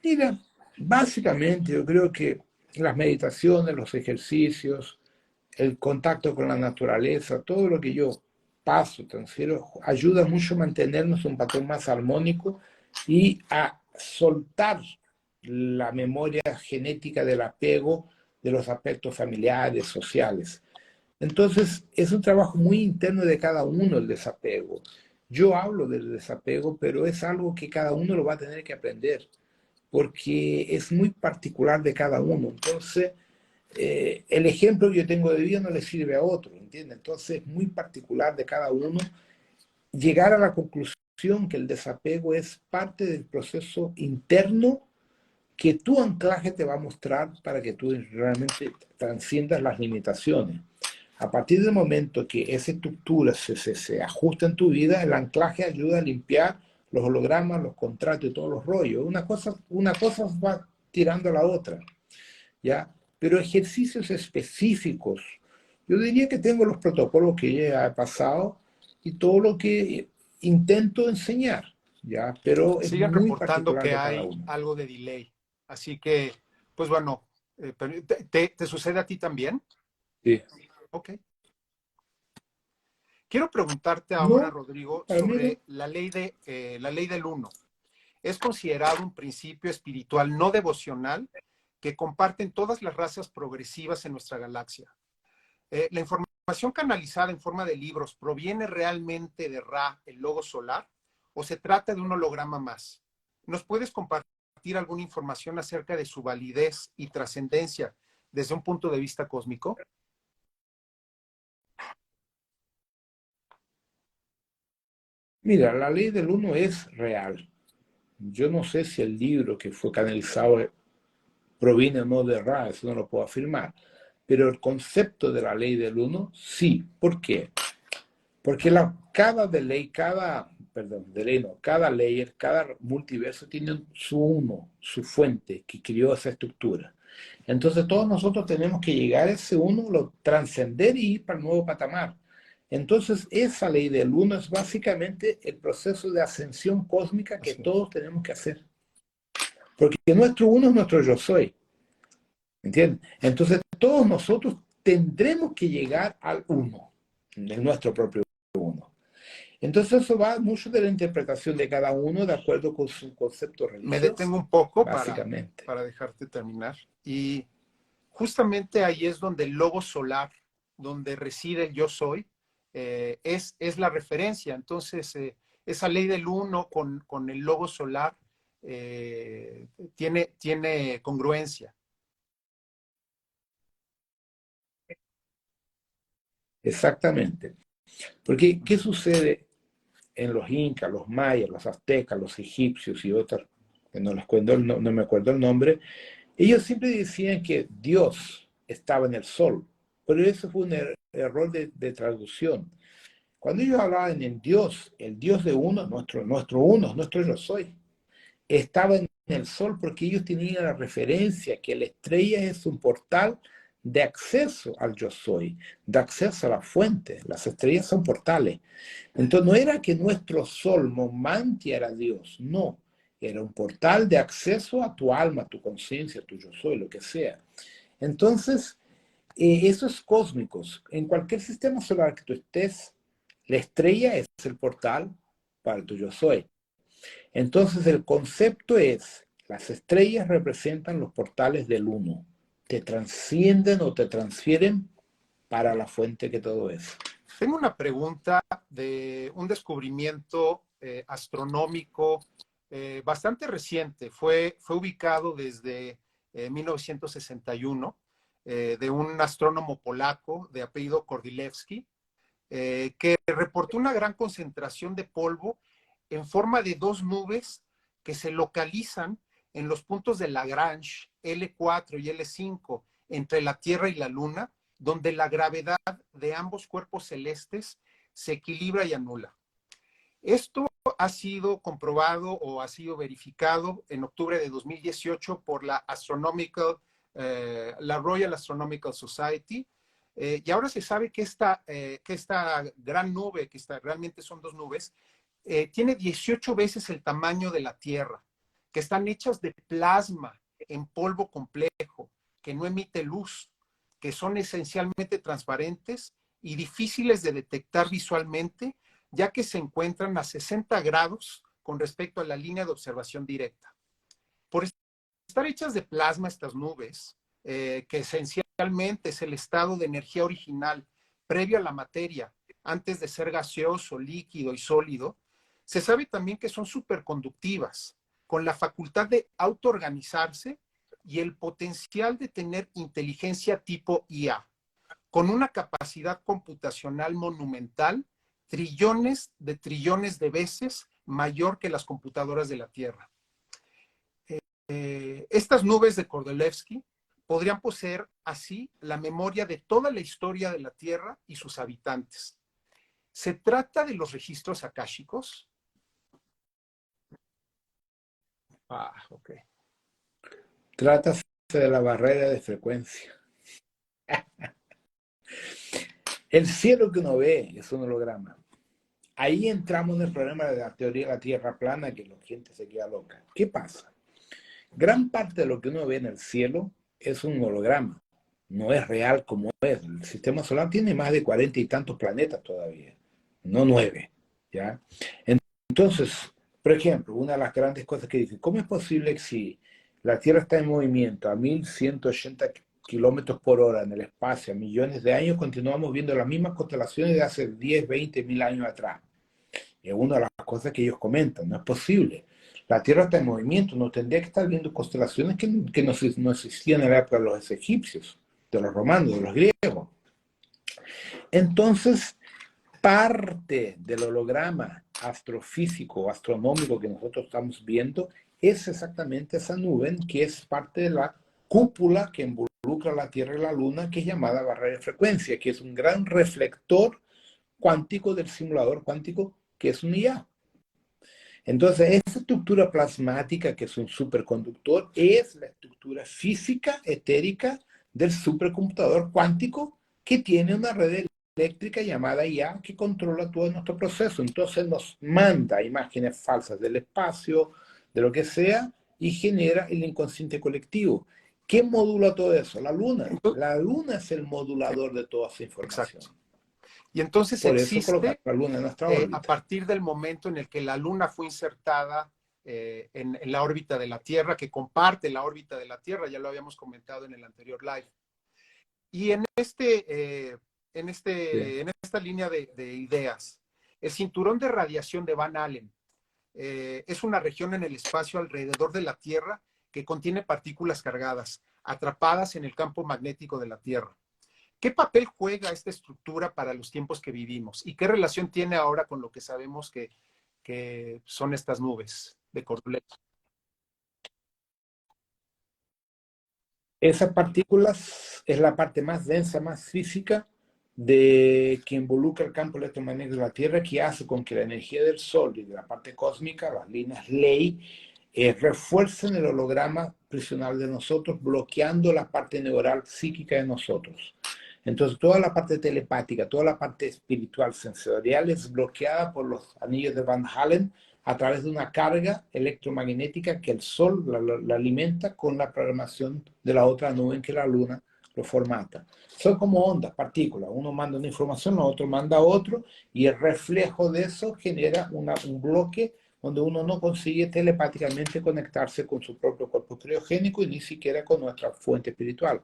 [SPEAKER 3] Mira, básicamente yo creo que las meditaciones, los ejercicios, el contacto con la naturaleza, todo lo que yo paso, transfiero, ayuda mucho a mantenernos un patrón más armónico y a soltar la memoria genética del apego de los aspectos familiares, sociales. Entonces, es un trabajo muy interno de cada uno el desapego. Yo hablo del desapego, pero es algo que cada uno lo va a tener que aprender, porque es muy particular de cada uno. Entonces, el ejemplo que yo tengo de vida no le sirve a otro, ¿entiendes? Entonces es muy particular de cada uno llegar a la conclusión que el desapego es parte del proceso interno que tu anclaje te va a mostrar para que tú realmente transciendas las limitaciones. A partir del momento que esa estructura se ajusta en tu vida, el anclaje ayuda a limpiar los hologramas, los contratos y todos los rollos. Una cosa va tirando a la otra, ¿ya? Pero ejercicios específicos. Yo diría que tengo los protocolos que ya he pasado y todo lo que intento enseñar, ¿ya? Pero es
[SPEAKER 2] Siguen
[SPEAKER 3] muy
[SPEAKER 2] reportando
[SPEAKER 3] particular
[SPEAKER 2] que
[SPEAKER 3] de cada
[SPEAKER 2] hay
[SPEAKER 3] uno.
[SPEAKER 2] algo de delay. Así que, pues bueno, ¿te sucede a ti también?
[SPEAKER 3] Sí.
[SPEAKER 2] Ok. Quiero preguntarte ahora,
[SPEAKER 3] No,
[SPEAKER 2] Rodrigo,
[SPEAKER 3] para mí no.
[SPEAKER 2] sobre la ley del uno. Es considerado un principio espiritual no devocional que comparten todas las razas progresivas en nuestra galaxia. ¿La información canalizada en forma de libros proviene realmente de Ra, el logo solar, o se trata de un holograma más? ¿Nos puedes compartir alguna información acerca de su validez y trascendencia desde un punto de vista cósmico?
[SPEAKER 3] Mira, la ley del uno es real. Yo no sé si el libro que fue canalizado proviene o no de Ra, eso no lo puedo afirmar. Pero el concepto de la ley del uno, sí. ¿Por qué? Porque cada de ley, perdón, de ley no, cada layer, cada multiverso tiene su uno, su fuente que creó esa estructura. Entonces todos nosotros tenemos que llegar a ese uno, lo trascender y ir para el nuevo patamar. Entonces, esa ley del uno es básicamente el proceso de ascensión cósmica que
[SPEAKER 1] Así es.
[SPEAKER 3] todos tenemos que hacer. Porque nuestro uno es nuestro yo soy. ¿Entiendes? Entonces, todos nosotros tendremos que llegar al uno, de nuestro propio uno. Entonces, eso va mucho de la interpretación de cada uno de acuerdo con su concepto
[SPEAKER 2] Me
[SPEAKER 3] religioso,
[SPEAKER 2] detengo un poco
[SPEAKER 3] básicamente.
[SPEAKER 2] para dejarte terminar. Y justamente ahí es donde el logo solar, donde reside el yo soy, es la referencia. Entonces, esa ley del uno con el logo solar tiene congruencia.
[SPEAKER 3] Exactamente. Porque, ¿qué sucede en los incas, los mayas, los aztecas, los egipcios y otros, que no, les cuento, no me acuerdo el nombre? Ellos siempre decían que Dios estaba en el sol, pero eso fue un error de traducción. Cuando ellos hablaban en Dios, el Dios de uno, nuestro uno, nuestro yo soy, estaba en el sol porque ellos tenían la referencia que la estrella es un portal de acceso al yo soy, de acceso a la fuente. Las estrellas son portales. Entonces no era que nuestro sol Momantia era Dios, no. Era un portal de acceso a tu alma, a tu conciencia, a tu yo soy, lo que sea. Entonces, eso es cósmicos. En cualquier sistema solar que tú estés, la estrella es el portal para tu yo soy. Entonces, el concepto es, las estrellas representan los portales del uno. Te trascienden o te transfieren para la fuente que todo es.
[SPEAKER 2] Tengo una pregunta de un descubrimiento astronómico bastante reciente. Fue ubicado desde 1961 de un astrónomo polaco de apellido Kordylewski, que reportó una gran concentración de polvo en forma de dos nubes que se localizan en los puntos de Lagrange L4 y L5 entre la Tierra y la Luna, donde la gravedad de ambos cuerpos celestes se equilibra y anula. Esto ha sido comprobado o ha sido verificado en octubre de 2018 por la Royal Astronomical Society, y ahora se sabe que esta gran nube, realmente son dos nubes, tiene 18 veces el tamaño de la Tierra, que están hechas de plasma en polvo complejo, que no emite luz, que son esencialmente transparentes y difíciles de detectar visualmente, ya que se encuentran a 60 grados con respecto a la línea de observación directa. Por estar hechas de plasma estas nubes, que esencialmente es el estado de energía original previo a la materia, antes de ser gaseoso, líquido y sólido, se sabe también que son superconductivas, con la facultad de autoorganizarse y el potencial de tener inteligencia tipo IA, con una capacidad computacional monumental, trillones de veces mayor que las computadoras de la Tierra. Estas nubes de Kordylewski podrían poseer así la memoria de toda la historia de la Tierra y sus habitantes. ¿Se trata de los registros akáshicos? Ok.
[SPEAKER 3] Trátase de la barrera de frecuencia. El cielo que uno ve es un holograma. Ahí entramos en el problema de la teoría de la Tierra plana, que la gente se queda loca. ¿Qué pasa? Gran parte de lo que uno ve en el cielo es un holograma. No es real como es. El sistema solar tiene más de 40 y tantos planetas todavía, no 9, ¿ya? Entonces, por ejemplo, una de las grandes cosas que dicen, ¿cómo es posible que si la Tierra está en movimiento a 1180 kilómetros por hora en el espacio, a millones de años, continuamos viendo las mismas constelaciones de hace 10, 20 mil años atrás? Es una de las cosas que ellos comentan, no es posible. La Tierra está en movimiento, no tendría que estar viendo constelaciones que no existían en la época de los egipcios, de los romanos, de los griegos. Entonces, parte del holograma astrofísico o astronómico que nosotros estamos viendo es exactamente esa nube que es parte de la cúpula que involucra la Tierra y la Luna, que es llamada barrera de frecuencia, que es un gran reflector cuántico del simulador cuántico que es un IA. Entonces, esa estructura plasmática, que es un superconductor, es la estructura física, etérica del supercomputador cuántico que tiene una red eléctrica llamada IA que controla todo nuestro proceso. Entonces nos manda imágenes falsas del espacio, de lo que sea, y genera el inconsciente colectivo. ¿Quién modula todo eso? La luna. La luna es el modulador de toda esa información.
[SPEAKER 2] Exacto. Y entonces
[SPEAKER 3] Por eso colocar
[SPEAKER 2] existe,
[SPEAKER 3] la luna en nuestra
[SPEAKER 2] a
[SPEAKER 3] órbita.
[SPEAKER 2] partir del momento en el que la luna fue insertada en la órbita de la Tierra, que comparte la órbita de la Tierra, ya lo habíamos comentado en el anterior live. Y en esta línea de ideas, el cinturón de radiación de Van Allen es una región en el espacio alrededor de la Tierra que contiene partículas cargadas, atrapadas en el campo magnético de la Tierra. ¿Qué papel juega esta estructura para los tiempos que vivimos? ¿Y qué relación tiene ahora con lo que sabemos que son estas nubes de Coriolis?
[SPEAKER 3] Esas partículas es la parte más densa, más física, que involucra el campo electromagnético de la Tierra, que hace con que la energía del Sol y de la parte cósmica, las líneas Ley, refuercen el holograma prisional de nosotros, bloqueando la parte neural psíquica de nosotros. Entonces, toda la parte telepática, toda la parte espiritual, sensorial, es bloqueada por los anillos de Van Allen a través de una carga electromagnética que el Sol la alimenta con la programación de la otra nube en que la Luna lo formata. Son como ondas, partículas. Uno manda una información, el otro manda otro, y el reflejo de eso genera un bloque donde uno no consigue telepáticamente conectarse con su propio cuerpo criogénico y ni siquiera con nuestra fuente espiritual.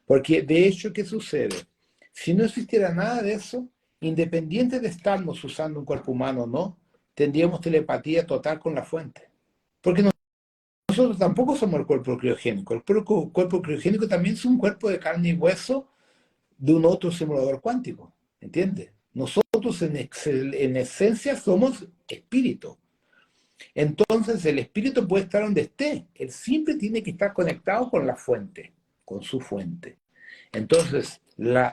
[SPEAKER 3] Porque de hecho, ¿qué sucede? Si no existiera nada de eso, independiente de estarnos usando un cuerpo humano o no, tendríamos telepatía total con la fuente. Porque nosotros tampoco somos el cuerpo criogénico. El cuerpo criogénico también es un cuerpo de carne y hueso de un otro simulador cuántico. ¿Entiendes? Nosotros en esencia somos espíritu. Entonces el espíritu puede estar donde esté. Él siempre tiene que estar conectado con la fuente, con su fuente. Entonces,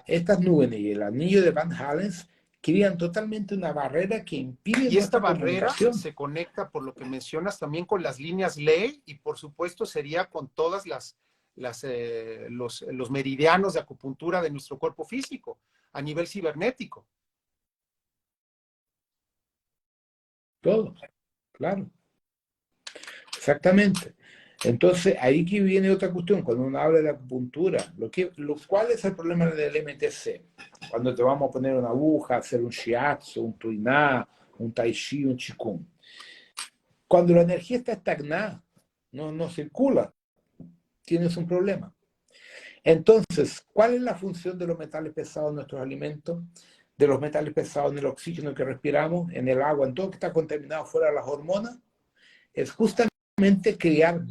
[SPEAKER 3] estas nubes y el anillo de Van Allen crean totalmente una barrera que impide
[SPEAKER 2] Y esta
[SPEAKER 3] nuestra
[SPEAKER 2] barrera
[SPEAKER 3] comunicación.
[SPEAKER 2] se conecta, por lo que mencionas, también con las líneas Ley y por supuesto sería con todas los meridianos de acupuntura de nuestro cuerpo físico a nivel cibernético.
[SPEAKER 3] Todo, claro. Exactamente. Entonces, ahí que viene otra cuestión, cuando uno habla de acupuntura, ¿cuál es el problema del MTC? Cuando te vamos a poner una aguja, hacer un shiatsu, un tuiná, un tai chi, un qigong. Cuando la energía está estagnada, no circula, tienes un problema. Entonces, ¿cuál es la función de los metales pesados en nuestros alimentos? De los metales pesados en el oxígeno que respiramos, en el agua, en todo que está contaminado fuera de las hormonas, es justamente crear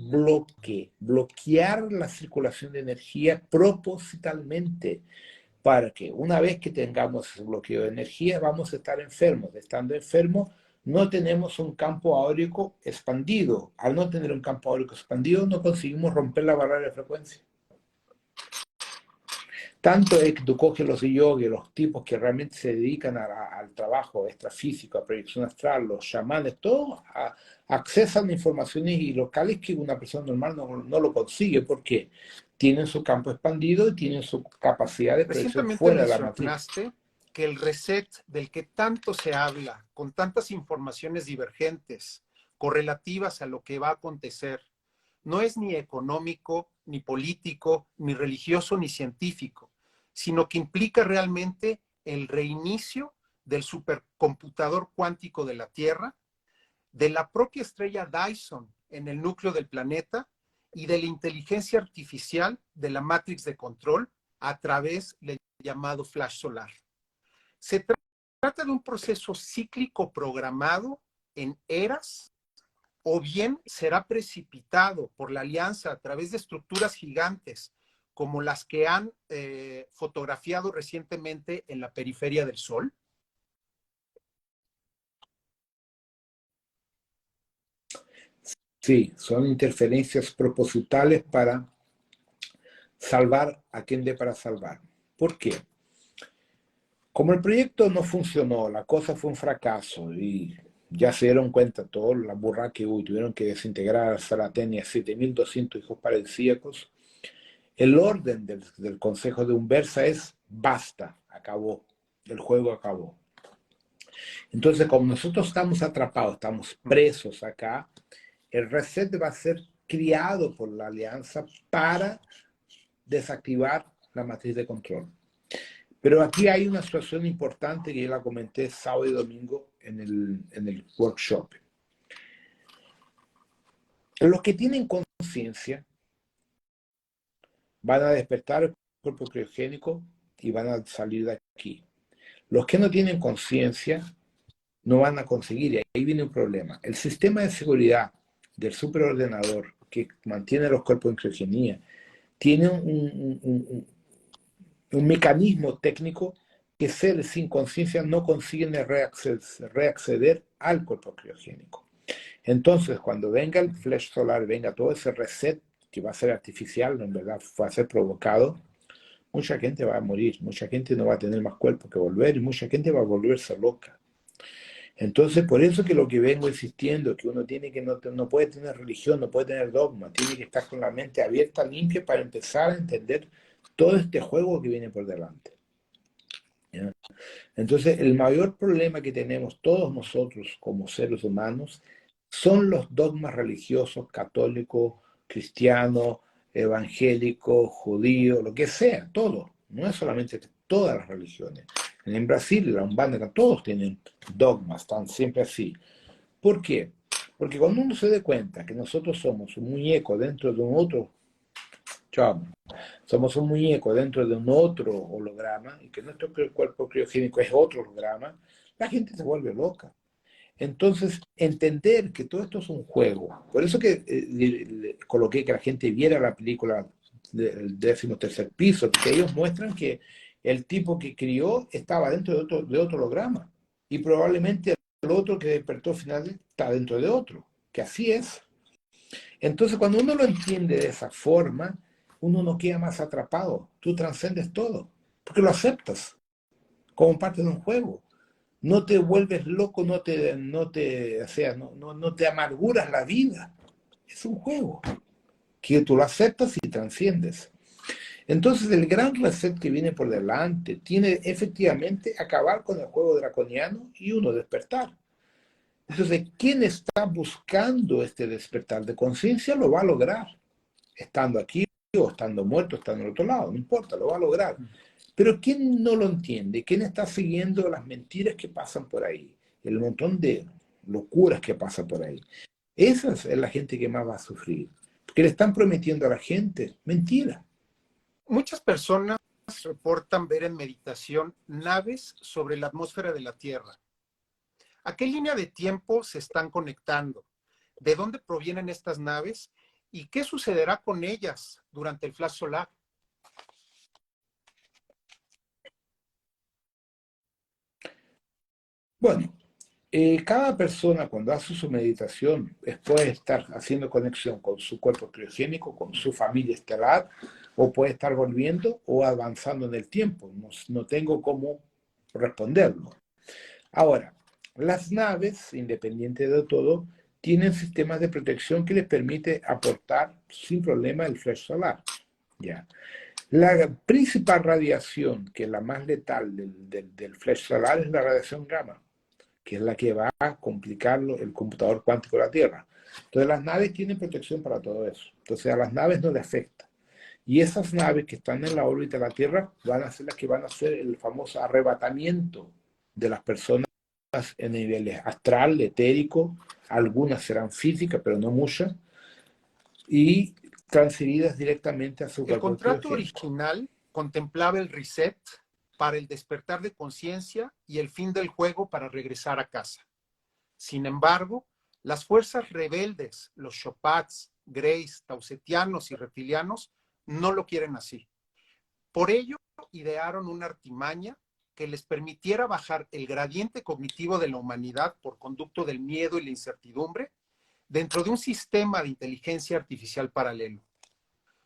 [SPEAKER 3] bloquear la circulación de energía propositalmente, para que una vez que tengamos ese bloqueo de energía vamos a estar enfermos. Estando enfermos no tenemos un campo áurico expandido. Al no tener un campo áurico expandido no conseguimos romper la barrera de frecuencia. Tanto es que tú coges los yogis, los tipos que realmente se dedican al trabajo extrafísico, a proyección astral, los chamanes, todos accesan a informaciones y locales que una persona normal no lo consigue, porque tienen su campo expandido y tienen su capacidad de proyección
[SPEAKER 2] Recientemente
[SPEAKER 3] fuera de la matriz.
[SPEAKER 2] mencionaste que el reset del que tanto se habla, con tantas informaciones divergentes, correlativas a lo que va a acontecer, no es ni económico, ni político, ni religioso, ni científico, sino que implica realmente el reinicio del supercomputador cuántico de la Tierra, de la propia estrella Dyson en el núcleo del planeta y de la inteligencia artificial de la Matrix de control a través del llamado flash solar. Se trata de un proceso cíclico programado en eras, o bien será precipitado por la alianza a través de estructuras gigantes como las que han fotografiado recientemente en la periferia del Sol.
[SPEAKER 3] Sí, son interferencias propositales para salvar a quien dé para salvar. ¿Por qué? Como el proyecto no funcionó, la cosa fue un fracaso y ya se dieron cuenta todos la burra que hubo, tuvieron que desintegrar a Saratén y a 7.200 hijos paradisíacos. El orden del Consejo de Umbersa es basta, acabó. el juego acabó. Entonces, como nosotros estamos atrapados, estamos presos acá, el reset va a ser criado por la alianza para desactivar la matriz de control. Pero aquí hay una situación importante que yo la comenté sábado y domingo en el workshop. Los que tienen conciencia van a despertar el cuerpo criogénico y van a salir de aquí. Los que no tienen conciencia no van a conseguir, y ahí viene un problema. El sistema de seguridad del superordenador que mantiene los cuerpos en criogenia tiene un mecanismo técnico que seres sin conciencia no consiguen reacceder al cuerpo criogénico. Entonces, cuando venga el flash solar, venga todo ese reset, que va a ser artificial, en verdad va a ser provocado, mucha gente va a morir, mucha gente no va a tener más cuerpo que volver y mucha gente va a volverse loca. Entonces, por eso que lo que vengo insistiendo, que uno tiene que no puede tener religión, no puede tener dogma, tiene que estar con la mente abierta, limpia, para empezar a entender todo este juego que viene por delante. ¿Ya? Entonces, el mayor problema que tenemos todos nosotros como seres humanos son los dogmas religiosos, católicos, cristianos, evangélicos, judíos, lo que sea, todo. No es solamente todas las religiones. En Brasil, la Umbanda, todos tienen dogmas, están siempre así. ¿Por qué? Porque cuando uno se dé cuenta que nosotros somos un muñeco dentro de un otro, somos un muñeco dentro de un otro holograma, y que nuestro cuerpo criogénico es otro holograma, la gente se vuelve loca. Entonces, entender que todo esto es un juego. Por eso que coloqué que la gente viera la película del 13º piso, que ellos muestran que el tipo que crió estaba dentro de otro holograma. Y probablemente el otro que despertó al final está dentro de otro. Que así es. Entonces, cuando uno lo entiende de esa forma, uno no queda más atrapado. Tú trascendes todo. Porque lo aceptas como parte de un juego. No te vuelves loco, no te amarguras la vida. Es un juego que tú lo aceptas y trasciendes. Entonces el gran reset que viene por delante tiene efectivamente acabar con el juego draconiano y uno despertar. Entonces, quien está buscando este despertar de conciencia lo va a lograr, estando aquí o estando muerto, estando en el otro lado, no importa, lo va a lograr. Pero ¿quién no lo entiende? ¿Quién está siguiendo las mentiras que pasan por ahí? El montón de locuras que pasa por ahí. Esa es la gente que más va a sufrir. Porque le están prometiendo a la gente mentira.
[SPEAKER 2] Muchas personas reportan ver en meditación naves sobre la atmósfera de la Tierra. ¿A qué línea de tiempo se están conectando? ¿De dónde provienen estas naves? ¿Y qué sucederá con ellas durante el flash solar?
[SPEAKER 3] Bueno, cada persona cuando hace su meditación puede estar haciendo conexión con su cuerpo criogénico, con su familia estelar, o puede estar volviendo o avanzando en el tiempo. No tengo cómo responderlo. Ahora, las naves, independiente de todo, tienen sistemas de protección que les permite aportar sin problema el flash solar. ¿Ya? La principal radiación, que es la más letal del flash solar, es la radiación gamma, que es la que va a complicar el computador cuántico de la Tierra. Entonces las naves tienen protección para todo eso. Entonces a las naves no les afecta. Y esas naves que están en la órbita de la Tierra van a ser las que van a hacer el famoso arrebatamiento de las personas en niveles astral, etérico, algunas serán físicas, pero no muchas, y transferidas directamente a su
[SPEAKER 2] El
[SPEAKER 3] cuerpo
[SPEAKER 2] contrato
[SPEAKER 3] criogénico.
[SPEAKER 2] original contemplaba el reset para el despertar de conciencia y el fin del juego para regresar a casa. Sin embargo, las fuerzas rebeldes, los Shopats, Greys, Tausetianos y reptilianos, no lo quieren así. Por ello, idearon una artimaña que les permitiera bajar el gradiente cognitivo de la humanidad por conducto del miedo y la incertidumbre dentro de un sistema de inteligencia artificial paralelo.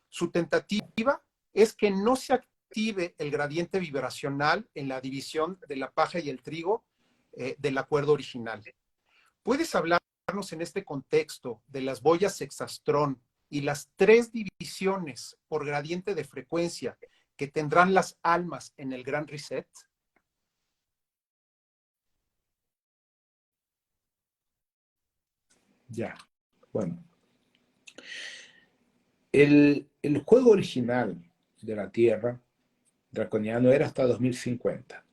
[SPEAKER 2] Su tentativa es que no se active el gradiente vibracional en la división de la paja y el trigo del acuerdo original. ¿Puedes hablarnos en este contexto de las boyas sexastrón y las 3 divisiones por gradiente de frecuencia que tendrán las almas en el gran reset?
[SPEAKER 3] Ya, bueno. El juego original de la Tierra draconiano era hasta 2050.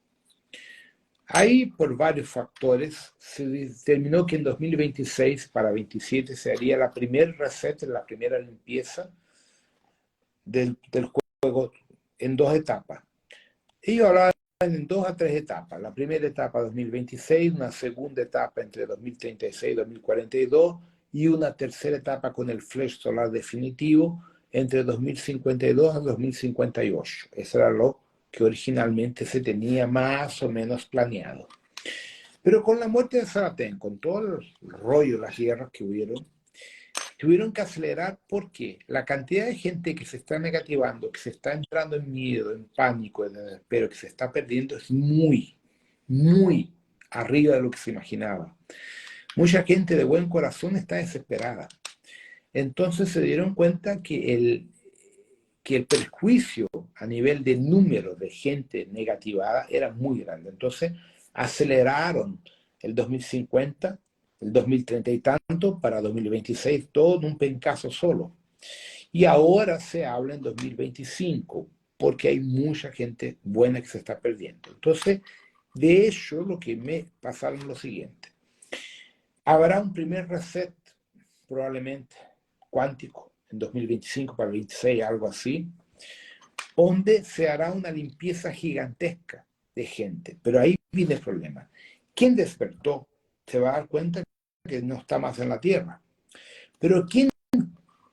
[SPEAKER 3] Ahí, por varios factores, se determinó que en 2026 para 27 se haría la primera reset, la primera limpieza del juego en dos etapas. Ellos hablaban en 2 a 3 etapas. La primera etapa 2026, una segunda etapa entre 2036 y 2042 y una tercera etapa con el flash solar definitivo entre 2052 y 2058. Eso era lo que originalmente se tenía más o menos planeado. Pero con la muerte de Saratén, con todo el rollo, las guerras que hubieron, tuvieron que acelerar porque la cantidad de gente que se está negativando, que se está entrando en miedo, en pánico, en desespero, que se está perdiendo, es muy, muy arriba de lo que se imaginaba. Mucha gente de buen corazón está desesperada. Entonces se dieron cuenta que el perjuicio a nivel de número de gente negativada era muy grande. Entonces aceleraron el 2050, el 2030 y tanto, para 2026, todo en un pencazo solo. Y ahora se habla en 2025, porque hay mucha gente buena que se está perdiendo. Entonces, de hecho, lo que me pasaron lo siguiente. Habrá un primer reset, probablemente cuántico, en 2025 para el 26, algo así, donde se hará una limpieza gigantesca de gente. Pero ahí viene el problema. ¿Quién despertó? Se va a dar cuenta que no está más en la Tierra. Pero quien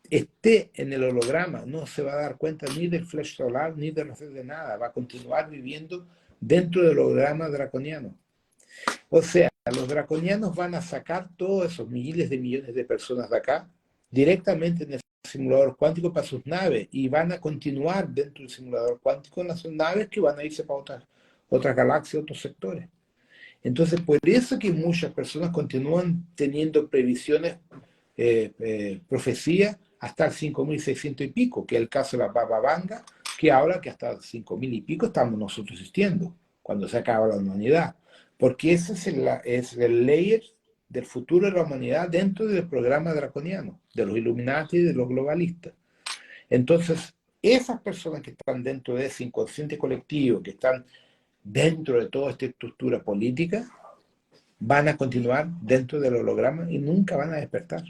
[SPEAKER 3] esté en el holograma no se va a dar cuenta ni del flash solar ni del reset de nada. Va a continuar viviendo dentro del holograma draconiano. O sea, los draconianos van a sacar todos esos miles de millones de personas de acá directamente en el simulador cuántico para sus naves y van a continuar dentro del simulador cuántico en las naves que van a irse para otras galaxias, otros sectores. Entonces, por eso que muchas personas continúan teniendo previsiones, profecías, hasta el 5.600 y pico, que es el caso de la Baba Vanga, que habla que hasta 5.000 y pico estamos nosotros existiendo, cuando se acaba la humanidad. Porque ese es el layer del futuro de la humanidad dentro del programa draconiano, de los Illuminati y de los globalistas. Entonces, esas personas que están dentro de ese inconsciente colectivo, que están dentro de toda esta estructura política, van a continuar dentro del holograma y nunca van a despertar.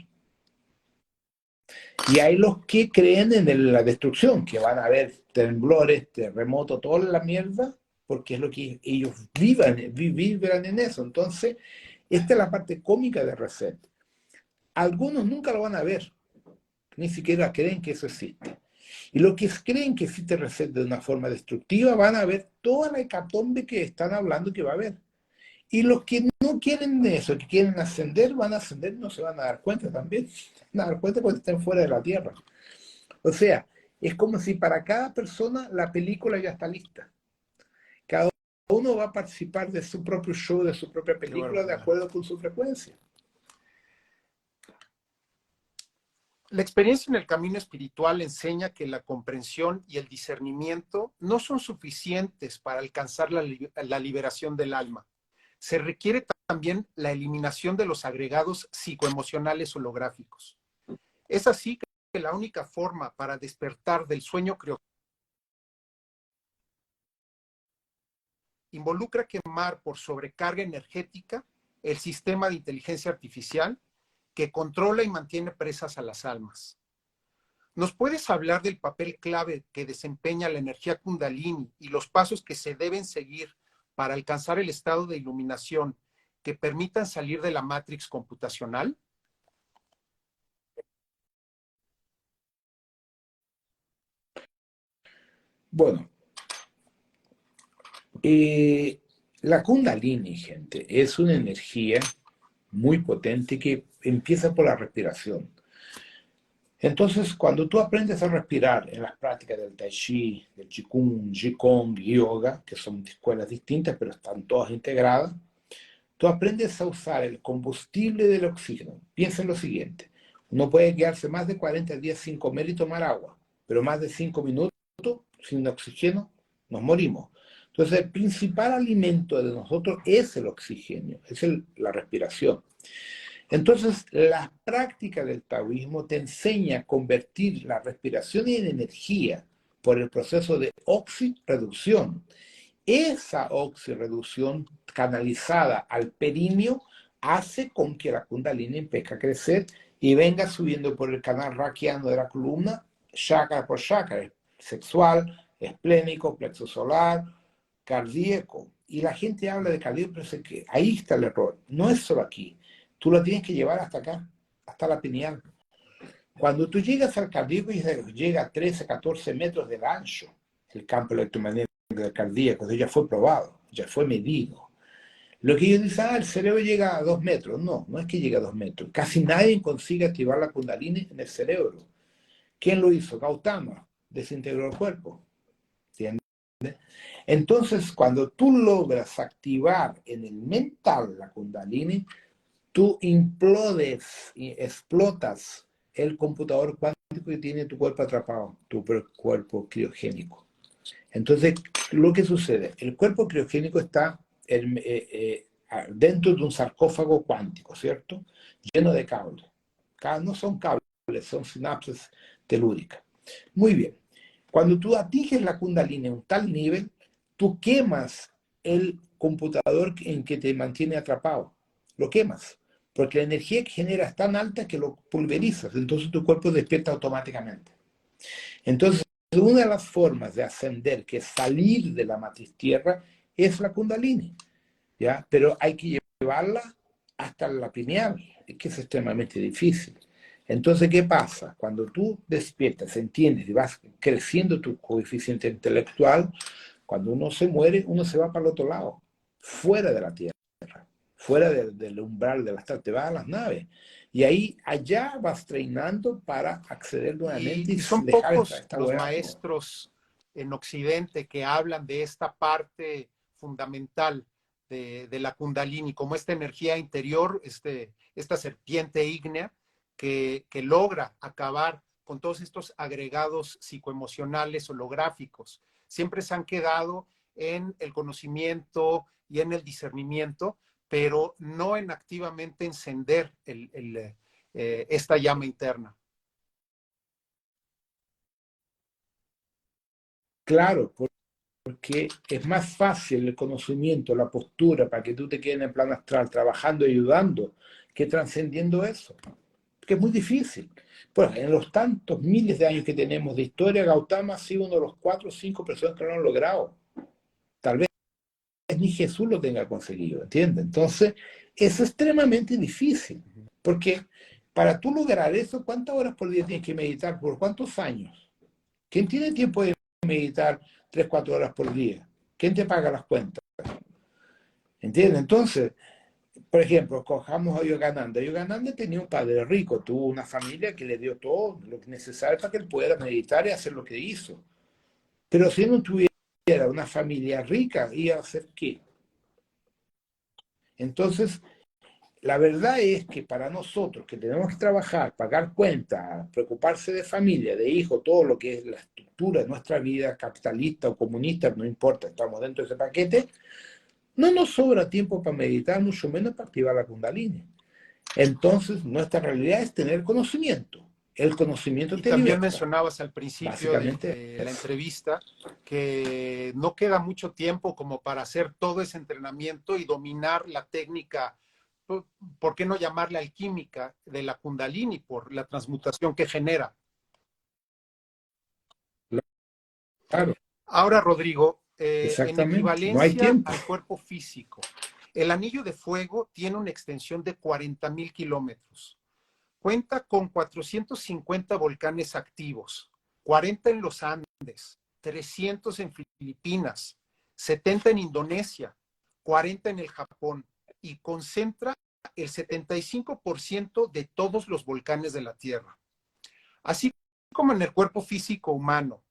[SPEAKER 3] Y hay los que creen en la destrucción, que van a haber temblores, terremotos, toda la mierda, porque es lo que ellos vibran en eso. Entonces, esta es la parte cómica de Reset. Algunos nunca lo van a ver, ni siquiera creen que eso existe. Y los que creen que existe Reset de una forma destructiva van a ver toda la hecatombe que están hablando que va a haber. Y los que no quieren eso, que quieren ascender, van a ascender, no se van a dar cuenta también. Se van a dar cuenta cuando estén fuera de la Tierra. O sea, es como si para cada persona la película ya está lista. Cada uno va a participar de su propio show, de su propia película, de acuerdo con su frecuencia.
[SPEAKER 2] La experiencia en el camino espiritual enseña que la comprensión y el discernimiento no son suficientes para alcanzar la liberación del alma. Se requiere también la eliminación de los agregados psicoemocionales holográficos. Es así que la única forma para despertar del sueño involucra quemar por sobrecarga energética el sistema de inteligencia artificial que controla y mantiene presas a las almas. ¿Nos puedes hablar del papel clave que desempeña la energía Kundalini y los pasos que se deben seguir para alcanzar el estado de iluminación que permitan salir de la matrix computacional?
[SPEAKER 3] Bueno, la Kundalini, gente, es una energía muy potente que empieza por la respiración. Entonces, cuando tú aprendes a respirar en las prácticas del Tai Chi, del Qigong, Yoga, que son escuelas distintas, pero están todas integradas, tú aprendes a usar el combustible del oxígeno. Piensa en lo siguiente: uno puede quedarse más de 40 días sin comer y tomar agua, pero más de 5 minutos sin oxígeno nos morimos. Entonces, el principal alimento de nosotros es el oxígeno, es la respiración. Entonces, la práctica del taoísmo te enseña a convertir la respiración en energía por el proceso de oxirreducción. Esa oxirreducción canalizada al perinneo hace con que la kundalini empiece a crecer y venga subiendo por el canal raquiano de la columna, chakra por chakra, sexual, esplénico, plexo solar, cardíaco. Y la gente habla de cardíaco, pero es que ahí está el error. No es solo aquí. Tú lo tienes que llevar hasta acá, hasta la pineal. Cuando tú llegas al cardíaco, llega a 13, 14 metros del ancho el campo electromagnético del cardíaco, ya fue probado, ya fue medido. Lo que ellos dicen, el cerebro llega a 2 metros. No, no es que llegue a 2 metros. Casi nadie consigue activar la kundalini en el cerebro. ¿Quién lo hizo? Gautama, desintegró el cuerpo. ¿Entiendes? Entonces, cuando tú logras activar en el mental la kundalini, tú implodes y explotas el computador cuántico que tiene tu cuerpo atrapado, tu cuerpo criogénico. Entonces, lo que sucede, el cuerpo criogénico está dentro de un sarcófago cuántico, ¿cierto? Lleno de cables. No son cables, son sinapsis telúricas. Muy bien. Cuando tú atinges la kundalini a un tal nivel, tú quemas el computador en que te mantiene atrapado. Lo quemas. Porque la energía que genera es tan alta que lo pulverizas. Entonces tu cuerpo despierta automáticamente. Entonces, una de las formas de ascender, que es salir de la matriz tierra, es la kundalini, ¿ya? Pero hay que llevarla hasta la pineal, que es extremadamente difícil. Entonces, ¿qué pasa? Cuando tú despiertas, entiendes y vas creciendo tu coeficiente intelectual, cuando uno se muere, uno se va para el otro lado, fuera de la tierra, fuera del umbral de las te vas a las naves. Y ahí, allá vas treinando para acceder nuevamente
[SPEAKER 2] Y
[SPEAKER 3] y
[SPEAKER 2] son
[SPEAKER 3] dejar
[SPEAKER 2] pocos
[SPEAKER 3] esta
[SPEAKER 2] los
[SPEAKER 3] hueá.
[SPEAKER 2] maestros en Occidente que hablan de esta parte fundamental de la Kundalini, como esta energía interior, esta serpiente ígnea que logra acabar con todos estos agregados psicoemocionales holográficos. Siempre se han quedado en el conocimiento y en el discernimiento, pero no en activamente encender esta llama interna.
[SPEAKER 3] Claro, porque es más fácil el conocimiento, la postura, para que tú te quedes en el plano astral trabajando y ayudando, que trascendiendo eso. Que es muy difícil. Pues en los tantos miles de años que tenemos de historia, Gautama ha sido uno de los 4 o 5 personas que lo han logrado. Tal vez ni Jesús lo tenga conseguido, ¿entiendes? Entonces, es extremadamente difícil, porque para tú lograr eso, ¿cuántas horas por día tienes que meditar? ¿Por cuántos años? ¿Quién tiene tiempo de meditar 3, 4 horas por día? ¿Quién te paga las cuentas? ¿Entiendes? Entonces, por ejemplo, cojamos a Yogananda. Yogananda tenía un padre rico, tuvo una familia que le dio todo lo necesario para que él pueda meditar y hacer lo que hizo. Pero si no tuviera una familia rica, ¿iba a hacer qué? Entonces, la verdad es que para nosotros que tenemos que trabajar, pagar cuentas, preocuparse de familia, de hijos, todo lo que es la estructura de nuestra vida, capitalista o comunista, no importa, estamos dentro de ese paquete, no nos sobra tiempo para meditar, mucho menos para activar la Kundalini. Entonces, nuestra realidad es tener conocimiento. El conocimiento
[SPEAKER 2] Y
[SPEAKER 3] te
[SPEAKER 2] también
[SPEAKER 3] liberta.
[SPEAKER 2] mencionabas al principio
[SPEAKER 3] Básicamente
[SPEAKER 2] de la
[SPEAKER 3] eso.
[SPEAKER 2] entrevista que no queda mucho tiempo como para hacer todo ese entrenamiento y dominar la técnica, ¿por qué no llamarla alquímica de la Kundalini por la transmutación que genera?
[SPEAKER 3] Claro,
[SPEAKER 2] Ahora, Rodrigo, en
[SPEAKER 3] exactamente. No hay
[SPEAKER 2] equivalencia
[SPEAKER 3] tiempo.
[SPEAKER 2] al cuerpo físico, el anillo de fuego tiene una extensión de 40,000 kilómetros. Cuenta con 450 volcanes activos, 40 en los Andes, 300 en Filipinas, 70 en Indonesia, 40 en el Japón y concentra el 75% de todos los volcanes de la Tierra. Así como en el cuerpo físico humano,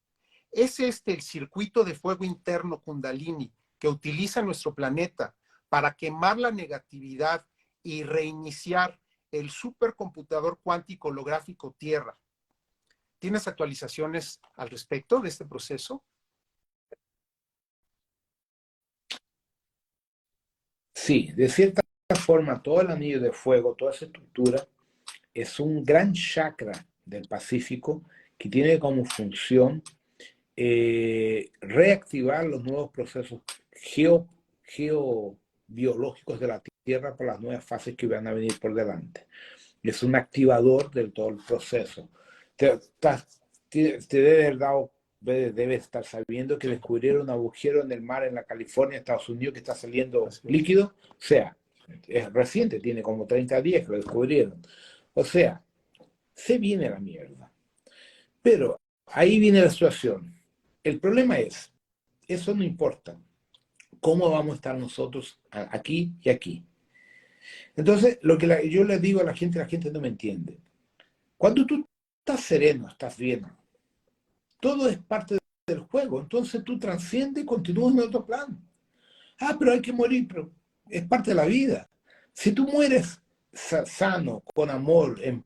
[SPEAKER 2] es el circuito de fuego interno Kundalini que utiliza nuestro planeta para quemar la negatividad y reiniciar el supercomputador cuántico holográfico Tierra. ¿Tienes actualizaciones al respecto de este proceso?
[SPEAKER 3] Sí, de cierta forma, todo el anillo de fuego, toda esa estructura, es un gran chakra del Pacífico que tiene como función reactivar los nuevos procesos geobiológicos de la Tierra por las nuevas fases que van a venir por delante. Es un activador del todo el proceso. Te debe estar sabiendo que descubrieron un agujero en el mar en la California, Estados Unidos, que está saliendo líquido. O sea, es reciente, tiene como 30 días que lo descubrieron. O sea, se viene la mierda. Pero ahí viene la situación. El problema es, eso no importa. ¿Cómo vamos a estar nosotros aquí y aquí? Entonces, lo que yo le digo a la gente no me entiende. Cuando tú estás sereno, estás bien, todo es parte del juego. Entonces tú transciendes y continúas en otro plano. Ah, pero hay que morir, pero es parte de la vida. Si tú mueres sano, con amor, en